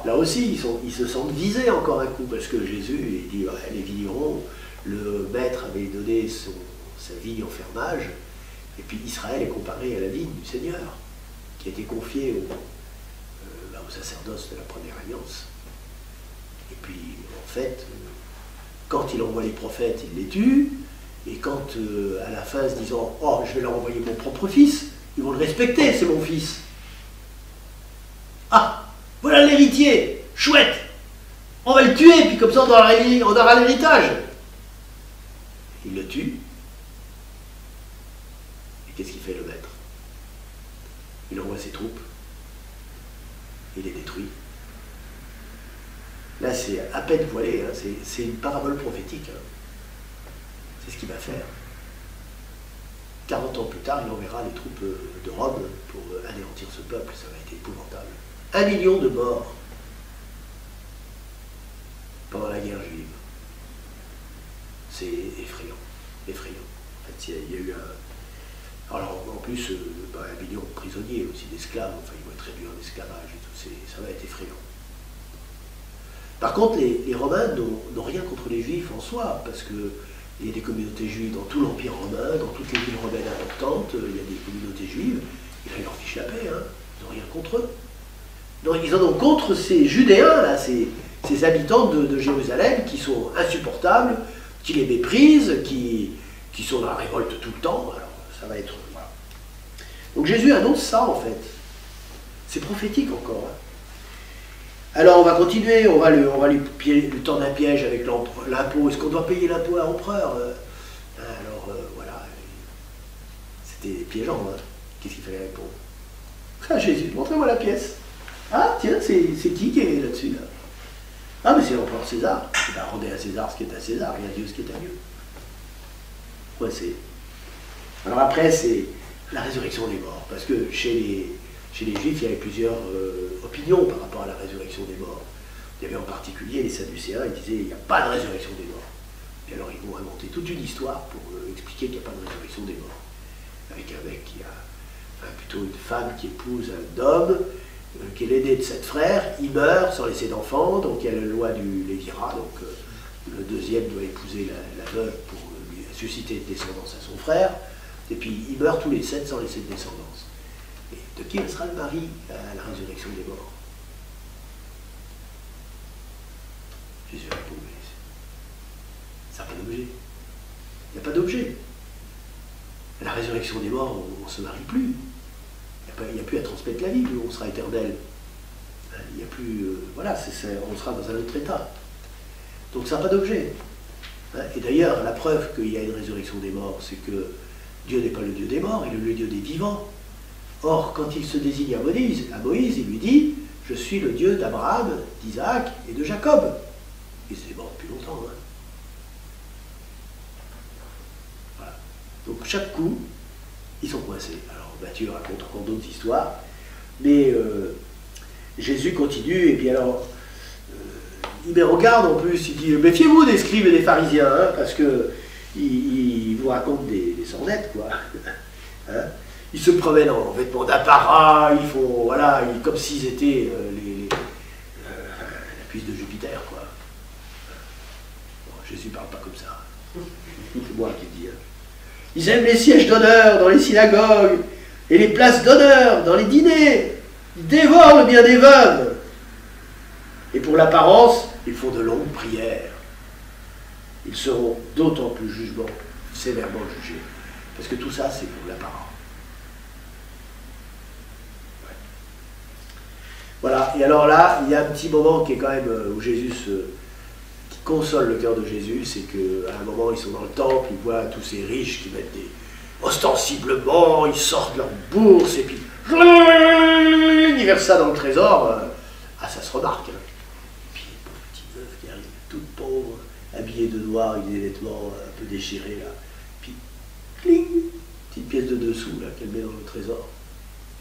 là aussi, ils se sentent visés encore un coup, parce que Jésus, il dit, ouais, les vignerons, le maître avait donné sa vigne en fermage, et puis Israël est comparé à la vigne du Seigneur, qui a été confiée au sacerdoce de la première alliance. Et puis, en fait, quand il envoie les prophètes, il les tue, et quand, à la fin, se disant, oh, je vais leur envoyer mon propre fils, ils vont le respecter, c'est mon fils. Ah, voilà l'héritier, chouette, on va le tuer, puis comme ça on aura l'héritage. Il le tue, et qu'est-ce qu'il fait le maître? Il envoie ses troupes, il les détruit. Là c'est à peine voilé, hein, c'est une parabole prophétique. Hein. C'est ce qu'il va faire. 40 ans plus tard, il enverra les troupes de Rome pour anéantir ce peuple, ça va être épouvantable. 1 million de morts pendant la guerre juive. C'est effrayant. Effrayant. En fait, il y a eu un... Alors, en plus, 1 million de prisonniers, aussi d'esclaves, enfin, ils vont être réduits en esclavage et tout, ça va être effrayant. Par contre, les Romains n'ont rien contre les Juifs en soi, parce qu'il y a des communautés juives dans tout l'Empire romain, dans toutes les villes romaines importantes, il y a des communautés juives, et là, ils leur fichent la paix, hein. Ils n'ont rien contre eux. Donc, ils en ont contre ces Judéens, là, ces habitants de Jérusalem, qui sont insupportables, qui les méprisent, qui sont dans la révolte tout le temps. Alors, ça va être... Voilà. Donc Jésus annonce ça, en fait. C'est prophétique encore. Hein. Alors, on va continuer, on va lui tendre un piège avec l'impôt. Est-ce qu'on doit payer l'impôt à l'empereur? Alors, voilà. C'était piégeant, hein. Qu'est-ce qu'il fallait répondre? Ah, Jésus, montrez-moi la pièce. Ah, tiens, c'est qui est là-dessus, là? Ah, mais c'est l'empereur César. Eh ben, rendez à César ce qui est à César, et à Dieu ce qui est à Dieu. Ouais, alors après, c'est la résurrection des morts. Parce que chez les Juifs, il y avait plusieurs opinions par rapport à la résurrection des morts. Il y avait en particulier les Sadducéens, ils disaient il n'y a pas de résurrection des morts. Et alors ils vont inventer toute une histoire pour expliquer qu'il n'y a pas de résurrection des morts. Avec un mec qui a, plutôt une femme qui épouse un homme, qui est l'aîné de 7 frères, il meurt sans laisser d'enfant, donc il y a la loi du Lévirat, donc le deuxième doit épouser la veuve pour lui susciter de descendance à son frère, et puis il meurt tous les 7 sans laisser de descendance. Et de qui sera le mari à la résurrection des morts? Jésus répond, mais ça n'a pas d'objet. Il n'y a pas d'objet. À la résurrection des morts, on ne se marie plus. Il n'y a plus à transmettre la vie, on sera éternel. Il n'y a plus... voilà, on sera dans un autre état. Donc ça n'a pas d'objet. Et d'ailleurs, la preuve qu'il y a une résurrection des morts, c'est que Dieu n'est pas le Dieu des morts, il est le Dieu des vivants. Or, quand il se désigne à Moïse, il lui dit « Je suis le Dieu d'Abraham, d'Isaac et de Jacob ». Ils étaient morts depuis longtemps. Hein. Voilà. Donc chaque coup, ils sont coincés. Alors Matthieu raconte encore d'autres histoires, mais Jésus continue, et puis alors, il met en garde en plus, il dit « Méfiez-vous des scribes et des pharisiens, hein, parce que ils vous racontent des sornettes, quoi. Hein. Ils se promènent en vêtements d'apparat, ils font, voilà, comme s'ils étaient la puce de Jupiter, quoi. Bon, Jésus ne parle pas comme ça. C'est moi qui le dis. Hein. Ils aiment les sièges d'honneur dans les synagogues et les places d'honneur dans les dîners. Ils dévorent le bien des veuves. Et pour l'apparence, ils font de longues prières. Ils seront d'autant plus sévèrement jugés. Parce que tout ça, c'est pour l'apparence. Voilà, et alors là, il y a un petit moment qui est quand même où Jésus qui console le cœur de Jésus, c'est qu'à un moment, ils sont dans le temple, ils voient tous ces riches qui mettent ostensiblement, ils sortent leur bourse, et puis ils versent ça dans le trésor. Ah, ça se remarque. Hein. Et puis, les pauvres petites veuves qui arrivent, toutes pauvres, habillées de noir, avec des vêtements un peu déchirés, là. Puis, cling, petite pièce de dessous, là, qu'elle met dans le trésor.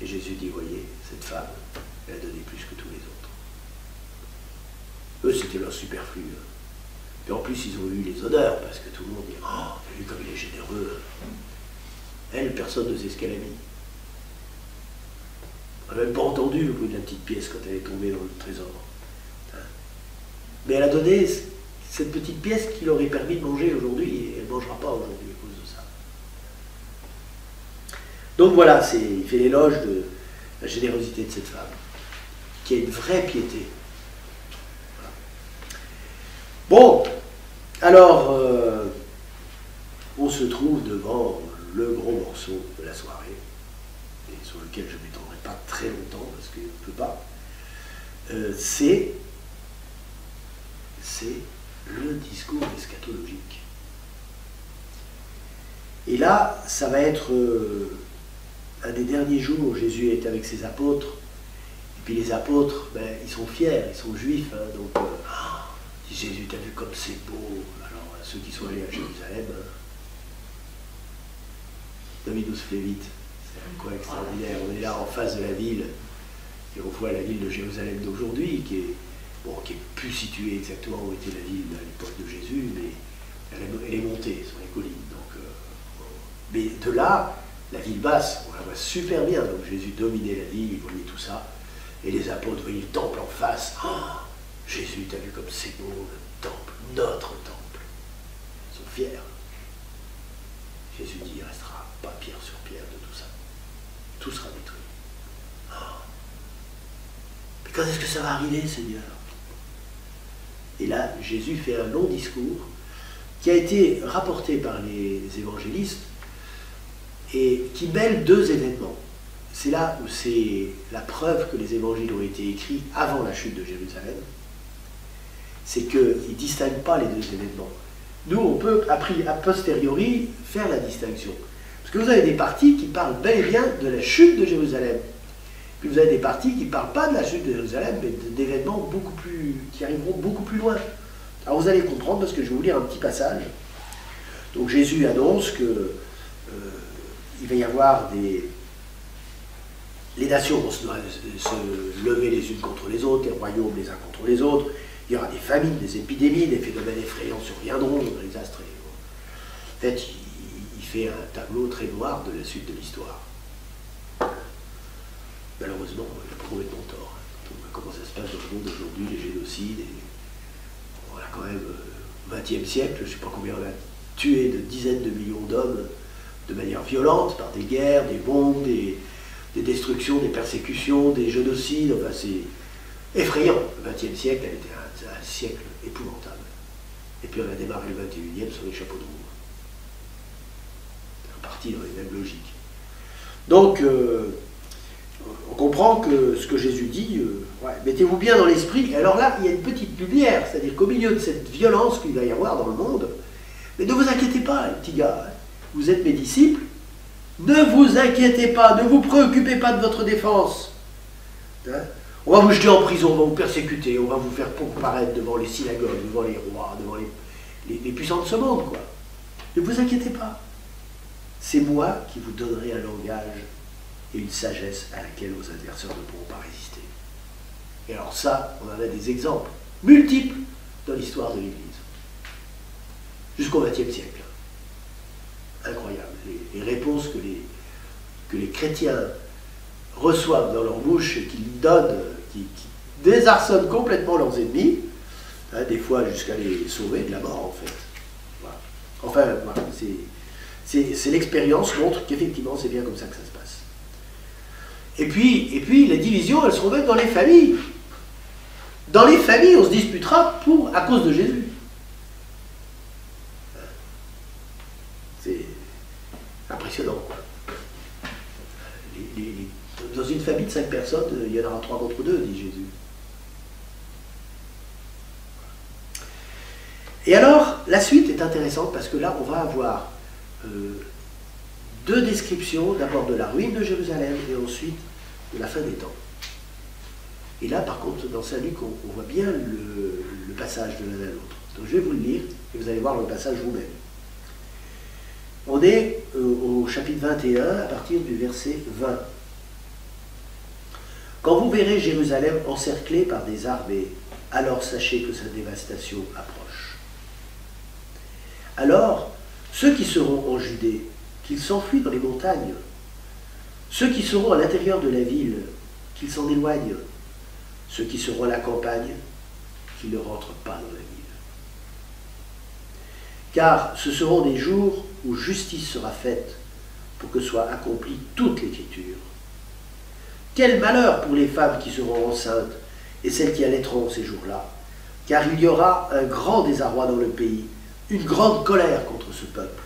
Et Jésus dit, voyez, cette femme, elle a donné plus que tous les autres. Eux, c'était leur superflu. Et en plus, ils ont eu les honneurs, parce que tout le monde dit « Oh, t'as vu comme il est généreux !» Elle, personne ne sait ce qu'elle a mis. On n'a même pas entendu le bruit de la petite pièce quand elle est tombée dans le trésor. Mais elle a donné cette petite pièce qui leur aurait permis de manger aujourd'hui, et elle ne mangera pas aujourd'hui à cause de ça. Donc voilà, il fait l'éloge de la générosité de cette femme, qui a une vraie piété. Bon, alors, on se trouve devant le gros morceau de la soirée, et sur lequel je ne m'étendrai pas très longtemps, parce que je ne peux pas. C'est le discours eschatologique. Et là, ça va être un des derniers jours où Jésus est avec ses apôtres. Et puis les apôtres, ben, ils sont fiers, ils sont juifs, hein, donc Jésus, t'as vu comme c'est beau. Alors ceux qui sont allés à Jérusalem, David nous se fait vite, c'est quoi extraordinaire. On est là en face de la ville, et on voit la ville de Jérusalem d'aujourd'hui, qui est plus située exactement où était la ville à l'époque de Jésus, mais elle est montée sur les collines. Donc, mais de là, la ville basse, on la voit super bien. Donc Jésus dominait la ville, il voyait tout ça. Et les apôtres voyaient le temple en face. Oh, Jésus, t'as vu comme c'est beau, le temple, notre temple. Ils sont fiers. Jésus dit, il ne restera pas pierre sur pierre de tout ça. Tout sera détruit. Oh. Mais quand est-ce que ça va arriver, Seigneur? Et là, Jésus fait un long discours qui a été rapporté par les évangélistes et qui mêle deux événements. C'est là où c'est la preuve que les évangiles ont été écrits avant la chute de Jérusalem. C'est qu'ils ne distinguent pas les deux événements. Nous, on peut, a posteriori, faire la distinction. Parce que vous avez des parties qui parlent bel et bien de la chute de Jérusalem. Puis vous avez des parties qui ne parlent pas de la chute de Jérusalem, mais d'événements qui arriveront beaucoup plus loin. Alors vous allez comprendre, parce que je vais vous lire un petit passage. Donc Jésus annonce que il va y avoir les nations vont se lever les unes contre les autres, les royaumes les uns contre les autres. Il y aura des famines, des épidémies, des phénomènes effrayants surviendront, des désastres. En fait, il fait un tableau très noir de la suite de l'histoire. Malheureusement, il a complètement tort. Quand on voit comment ça se passe dans le monde aujourd'hui, les génocides. On a quand même, au XXe siècle, je ne sais pas combien on a tué de dizaines de millions d'hommes de manière violente, par des guerres, des bombes, des destructions, des persécutions, des génocides. Enfin, c'est effrayant. Le XXe siècle a été un siècle épouvantable. Et puis on a démarré le XXIe sur les chapeaux de roue. C'est reparti dans les mêmes logiques. Donc, on comprend que ce que Jésus dit, mettez-vous bien dans l'esprit. Et alors là, il y a une petite lumière, c'est-à-dire qu'au milieu de cette violence qu'il va y avoir dans le monde, mais ne vous inquiétez pas, les petits gars, vous êtes mes disciples, ne vous inquiétez pas, ne vous préoccupez pas de votre défense. Hein? On va vous jeter en prison, on va vous persécuter, on va vous faire comparaître devant les synagogues, devant les rois, devant les puissants de ce monde, quoi. Ne vous inquiétez pas. C'est moi qui vous donnerai un langage et une sagesse à laquelle vos adversaires ne pourront pas résister. Et alors ça, on en a des exemples multiples dans l'histoire de l'Église. Jusqu'au XXe siècle. Incroyable. Les réponses que les chrétiens reçoivent dans leur bouche et qu'ils donnent, qui désarçonnent complètement leurs ennemis, hein, des fois jusqu'à les sauver de la mort, en fait. Voilà. Enfin, voilà, c'est l'expérience montre qu'effectivement c'est bien comme ça que ça se passe. Et puis les divisions, elles se remettent dans les familles. Dans les familles, on se disputera à cause de Jésus. C'est impressionnant, quoi. Dans une famille de 5 personnes, il y en aura 3 contre 2, dit Jésus. Et alors, la suite est intéressante parce que là, on va avoir 2 descriptions, d'abord de la ruine de Jérusalem et ensuite de la fin des temps. Et là, par contre, dans Saint Luc, on voit bien le passage de l'un à l'autre. Donc je vais vous le lire et vous allez voir le passage vous-même. On est au chapitre 21 à partir du verset 20. Quand vous verrez Jérusalem encerclée par des armées, alors sachez que sa dévastation approche. Alors, ceux qui seront en Judée, qu'ils s'enfuient dans les montagnes. Ceux qui seront à l'intérieur de la ville, qu'ils s'en éloignent. Ceux qui seront à la campagne, qu'ils ne rentrent pas dans la ville. Car ce seront des jours où justice sera faite pour que soit accomplie toute l'Écriture. Quel malheur pour les femmes qui seront enceintes et celles qui allaiteront ces jours-là, car il y aura un grand désarroi dans le pays, une grande colère contre ce peuple.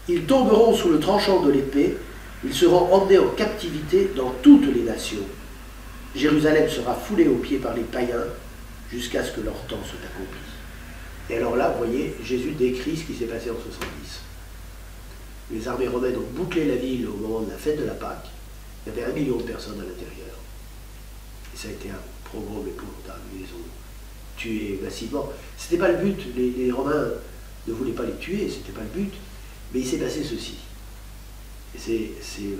Ils tomberont sous le tranchant de l'épée, ils seront emmenés en captivité dans toutes les nations. Jérusalem sera foulée aux pieds par les païens jusqu'à ce que leur temps soit accompli. Et alors là, vous voyez, Jésus décrit ce qui s'est passé en 70. Les armées romaines ont bouclé la ville au moment de la fête de la Pâque. Il y avait 1 million de personnes à l'intérieur. Et ça a été un pogrom épouvantable. Ils les ont tués massivement. Ce n'était pas le but. Les Romains ne voulaient pas les tuer, ce n'était pas le but. Mais il s'est passé ceci. Et c'est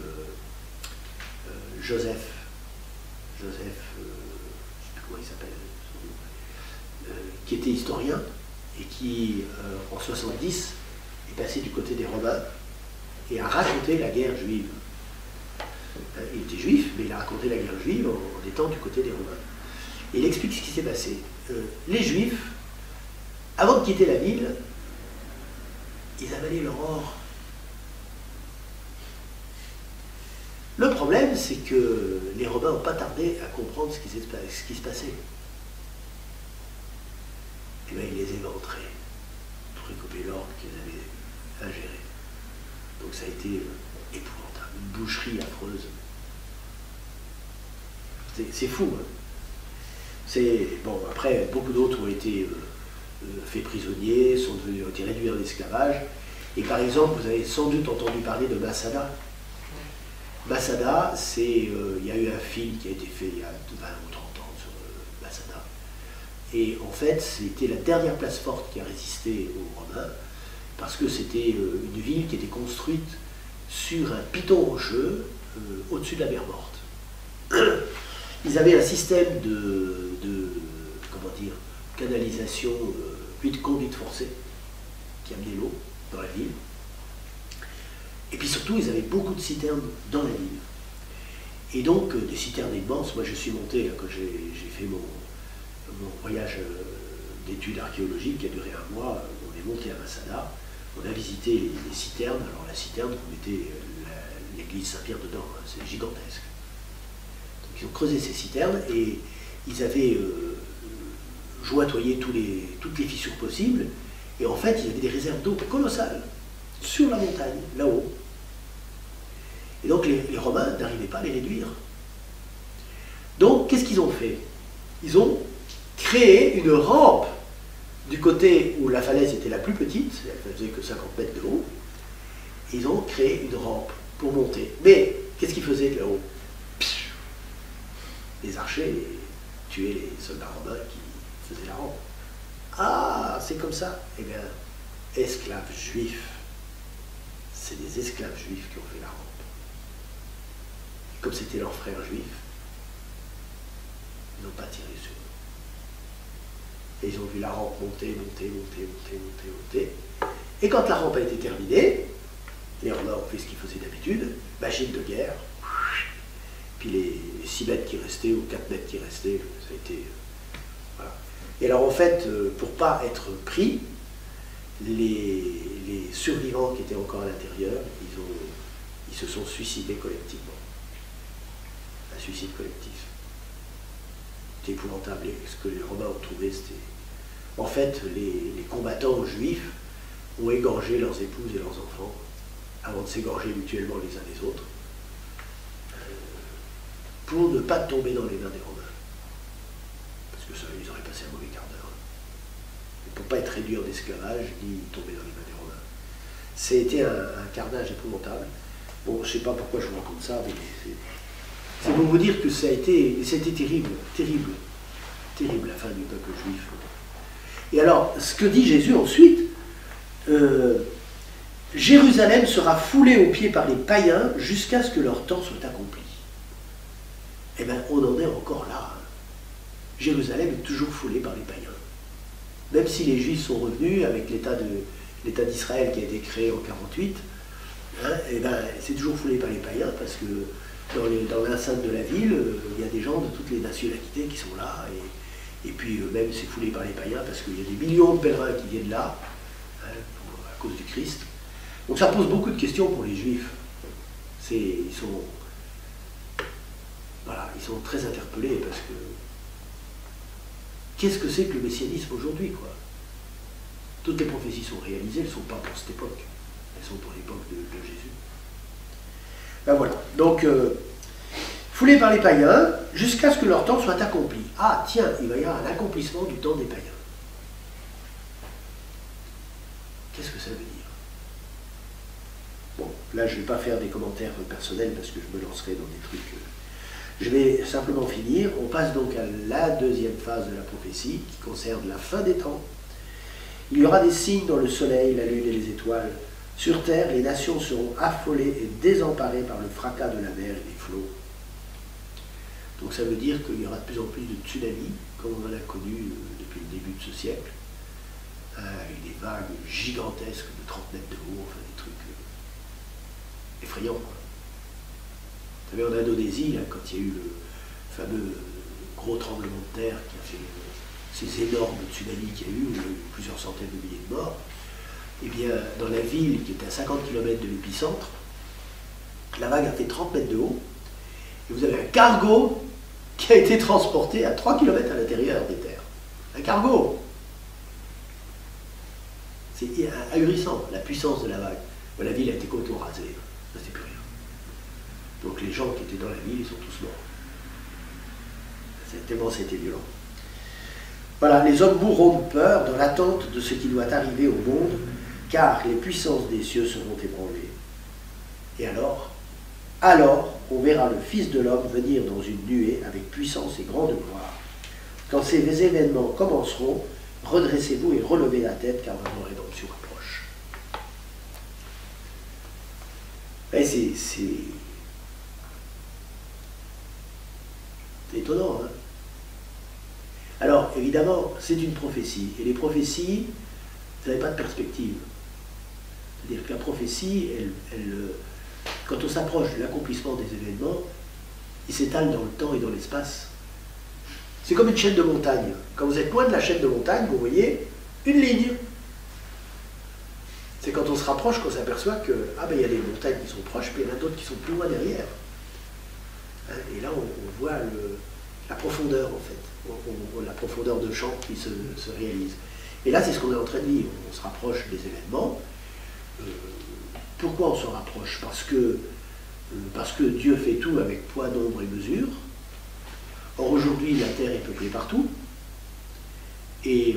Joseph, je ne sais plus comment il s'appelle, qui était historien et qui, en 70, est passé du côté des Romains et a raconté la guerre juive. Il était juif, mais il a raconté la guerre juive en étant du côté des Romains. Et il explique ce qui s'est passé. Les Juifs, avant de quitter la ville, ils avalaient leur or. Le problème, c'est que les Romains n'ont pas tardé à comprendre ce qui se passait. Et bien, ils les éventraient pour récupérer l'or qu'ils avaient ingéré. Donc ça a été épouvantable, une boucherie affreuse. C'est fou. Hein. Bon, après, beaucoup d'autres ont été faits prisonniers, ont été réduits en esclavage. Et par exemple, vous avez sans doute entendu parler de Masada. Masada, il y a eu un film qui a été fait il y a 20 ou 30 ans sur Masada. Et en fait, c'était la dernière place forte qui a résisté aux Romains, parce que c'était une ville qui était construite sur un piton rocheux au-dessus de la mer Morte. Ils avaient un système de comment dire, canalisation, puis de conduite forcée, qui amenait l'eau dans la ville. Et puis surtout, ils avaient beaucoup de citernes dans la ville. Et donc, des citernes immenses. Moi, je suis monté, là, quand j'ai fait mon voyage d'études archéologiques qui a duré un mois, on est monté à Masada, on a visité les citernes. Alors la citerne, on mettait l'église Saint-Pierre dedans, hein, c'est gigantesque. Donc ils ont creusé ces citernes et ils avaient jointoyé toutes les fissures possibles. Et en fait, il y avait des réserves d'eau colossales sur la montagne, là-haut. Et donc les Romains n'arrivaient pas à les réduire. Donc, qu'est-ce qu'ils ont fait? Ils ont créé une rampe du côté où la falaise était la plus petite, elle faisait que 50 mètres de haut. Ils ont créé une rampe pour monter. Mais, qu'est-ce qu'ils faisaient là-haut? Les archers tuaient les soldats romains qui faisaient la rampe. Ah, c'est comme ça. Eh bien, esclaves juifs. C'est des esclaves juifs qui ont fait la rampe. Et comme c'était leurs frères juifs, ils n'ont pas tiré sur eux. Et ils ont vu la rampe monter. Et quand la rampe a été terminée, les Romains ont fait ce qu'ils faisaient d'habitude, machine de guerre. Puis les 6 mètres qui restaient, ou 4 mètres qui restaient, ça a été... Voilà. Et alors en fait, pour ne pas être pris, les survivants qui étaient encore à l'intérieur, ils se sont suicidés collectivement. Un suicide collectif. C'était épouvantable. Ce que les Romains ont trouvé, c'était... En fait, les combattants juifs ont égorgé leurs épouses et leurs enfants avant de s'égorger mutuellement les uns les autres pour ne pas tomber dans les mains des Romains. Parce que ça, ils auraient passé un mauvais quart d'heure. Et pour ne pas être réduits en esclavage, ni tomber dans les mains des Romains. C'était un carnage épouvantable. Bon, je ne sais pas pourquoi je vous raconte ça, mais c'est pour vous dire que c'était terrible, terrible, terrible la fin du peuple juif. Et alors, ce que dit Jésus ensuite, Jérusalem sera foulée aux pieds par les païens jusqu'à ce que leur temps soit accompli. Eh bien, on en est encore là. Jérusalem est toujours foulée par les païens. Même si les Juifs sont revenus avec l'État d'Israël qui a été créé en 48, hein, eh ben, c'est toujours foulé par les païens parce que dans l'enceinte de la ville, il y a des gens de toutes les nationalités qui sont là. Et puis même c'est foulé par les païens parce qu'il y a des millions de pèlerins qui viennent là, hein, à cause du Christ. Donc ça pose beaucoup de questions pour les Juifs. Ils sont très interpellés parce que qu'est-ce que c'est que le messianisme aujourd'hui, quoi? Toutes les prophéties sont réalisées, elles ne sont pas pour cette époque. Elles sont pour l'époque de Jésus. Ben voilà. Donc, foulés par les païens, jusqu'à ce que leur temps soit accompli. Ah, tiens, il va y avoir un accomplissement du temps des païens. Qu'est-ce que ça veut dire? Bon, là, je ne vais pas faire des commentaires personnels parce que je me lancerai dans des trucs... Je vais simplement finir. On passe donc à la deuxième phase de la prophétie qui concerne la fin des temps. Il y aura des signes dans le soleil, la lune et les étoiles. Sur terre, les nations seront affolées et désemparées par le fracas de la mer et des flots. Donc ça veut dire qu'il y aura de plus en plus de tsunamis, comme on en a connu depuis le début de ce siècle, avec des vagues gigantesques de 30 mètres de haut, enfin des trucs effrayants, quoi. Vous savez, en Indonésie, là, quand il y a eu le fameux gros tremblement de terre qui a fait ces énormes tsunamis qu'il y a eu, où il y a eu plusieurs centaines de milliers de morts, eh bien, dans la ville qui est à 50 km de l'épicentre, la vague a fait 30 mètres de haut, et vous avez un cargo qui a été transporté à 3 km à l'intérieur des terres. Un cargo! C'est ahurissant, la puissance de la vague. La ville a été complètement rasée, ça c'est plus rien. Donc les gens qui étaient dans la ville, ils sont tous morts. Tellement c'était violent. Voilà, les hommes mourront de peur dans l'attente de ce qui doit arriver au monde, car les puissances des cieux seront ébranlées. Et alors on verra le Fils de l'homme venir dans une nuée avec puissance et grande gloire. Quand ces événements commenceront, redressez-vous et relevez la tête, car votre rédemption approche. Et c'est étonnant, hein? Alors, évidemment, c'est une prophétie. Et les prophéties, vous n'avez pas de perspective. C'est-à-dire que la prophétie, quand on s'approche de l'accomplissement des événements, il s'étale dans le temps et dans l'espace. C'est comme une chaîne de montagne. Quand vous êtes loin de la chaîne de montagne, vous voyez une ligne. C'est quand on se rapproche qu'on s'aperçoit que, il y a des montagnes qui sont proches, puis il y en a d'autres qui sont plus loin derrière. Et là, on voit la profondeur, en fait. La profondeur de champ qui se réalise. Et là, c'est ce qu'on est en train de vivre. On se rapproche des événements. Pourquoi on se rapproche? Parce que Dieu fait tout avec poids, nombre et mesure. Or, aujourd'hui, la Terre est peuplée partout. Et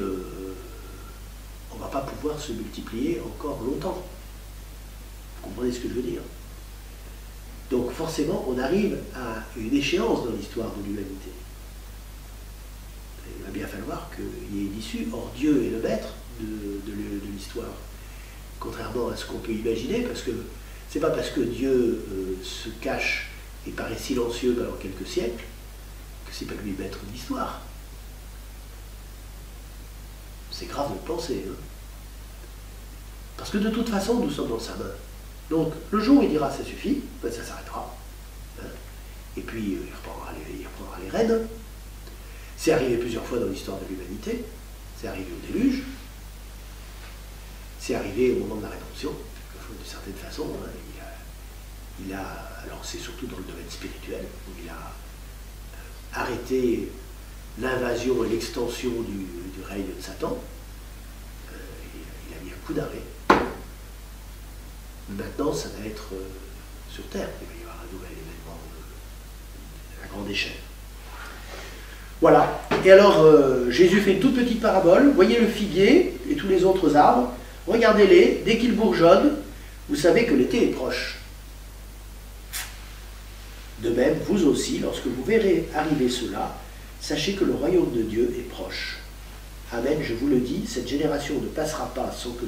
on ne va pas pouvoir se multiplier encore longtemps. Vous comprenez ce que je veux dire? Donc, forcément, on arrive à une échéance dans l'histoire de l'humanité. Il va bien falloir qu'il y ait une issue. Or, Dieu est le maître de l'histoire, contrairement à ce qu'on peut imaginer, parce que c'est pas parce que Dieu se cache et paraît silencieux pendant quelques siècles que c'est pas lui le maître de l'histoire. C'est grave de le penser, hein? Parce que de toute façon, nous sommes dans sa main. Donc, le jour où il dira ça suffit, ça s'arrêtera. Hein? Et puis, il reprendra les rênes. C'est arrivé plusieurs fois dans l'histoire de l'humanité. C'est arrivé au déluge. C'est arrivé au moment de la rédemption. De certaine façon, hein, alors c'est surtout dans le domaine spirituel, où il a arrêté l'invasion et l'extension du règne de Satan. Il a mis un coup d'arrêt. Maintenant, ça va être sur Terre. Il va y avoir un nouvel événement à grande échelle. Voilà. Et alors, Jésus fait une toute petite parabole. Voyez le figuier et tous les autres arbres. Regardez-les. Dès qu'ils bourgeonnent, vous savez que l'été est proche. De même, vous aussi, lorsque vous verrez arriver cela, sachez que le royaume de Dieu est proche. Amen, je vous le dis, cette génération ne passera pas sans que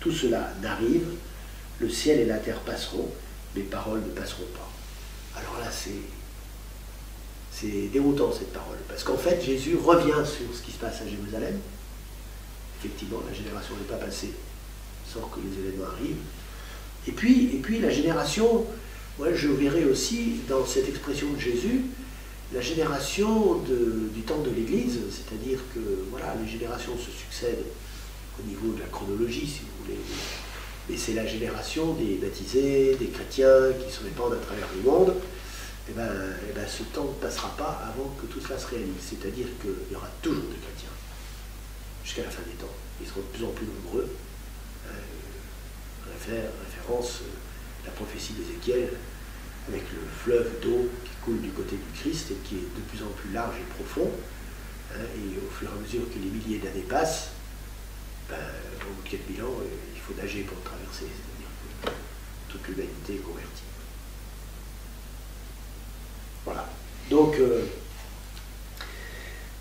tout cela n'arrive. Le ciel et la terre passeront, mes paroles ne passeront pas. Alors là, c'est déroutant cette parole, parce qu'en fait, Jésus revient sur ce qui se passe à Jérusalem. Effectivement, la génération n'est pas passée sans que les événements arrivent. Et puis la génération, moi je verrai aussi dans cette expression de Jésus, la génération du temps de l'Église, c'est-à-dire que voilà, les générations se succèdent au niveau de la chronologie, si vous voulez. Et c'est la génération des baptisés, des chrétiens qui se répandent à travers le monde. Et ben, ce temps ne passera pas avant que tout cela se réalise. C'est-à-dire qu'il y aura toujours des chrétiens jusqu'à la fin des temps. Ils seront de plus en plus nombreux. Référence la prophétie d'Ézéchiel avec le fleuve d'eau qui coule du côté du Christ et qui est de plus en plus large et profond. Et au fur et à mesure que les milliers d'années passent, au bout de 4000 ans, il faut nager pour le traverser, c'est-à-dire que toute l'humanité est convertie. Voilà. Donc,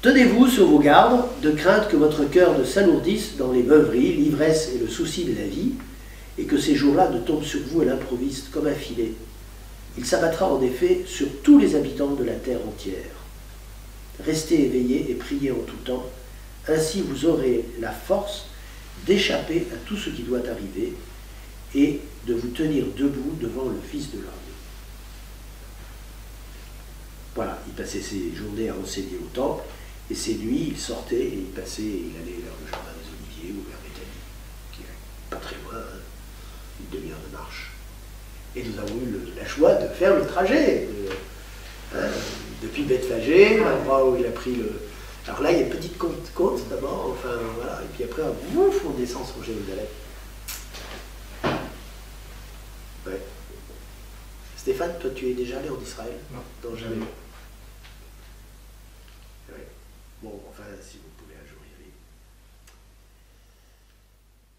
tenez-vous sur vos gardes, de crainte que votre cœur ne s'alourdisse dans les beuveries, l'ivresse et le souci de la vie, et que ces jours-là ne tombent sur vous à l'improviste comme un filet. Il s'abattra en effet sur tous les habitants de la terre entière. Restez éveillés et priez en tout temps, ainsi vous aurez la force d'échapper à tout ce qui doit arriver et de vous tenir debout devant le Fils de l'homme. Voilà, il passait ses journées à enseigner au temple, et ses nuits, il sortait et il passait, et il allait vers le jardin des Oliviers ou vers Béthanie, qui est pas très loin, hein, une demi-heure de marche. Et nous avons eu la joie de faire le trajet depuis Bethphagée, l'endroit où il a pris le... Alors là, il y a une petite côte d'abord, enfin voilà, et puis après, ouf, on descend sur Jérusalem. Ouais. Stéphane, toi tu es déjà allé en Israël? Non, jamais. Ouais. Bon, enfin, si vous pouvez un jour y aller.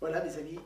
Voilà, mes amis.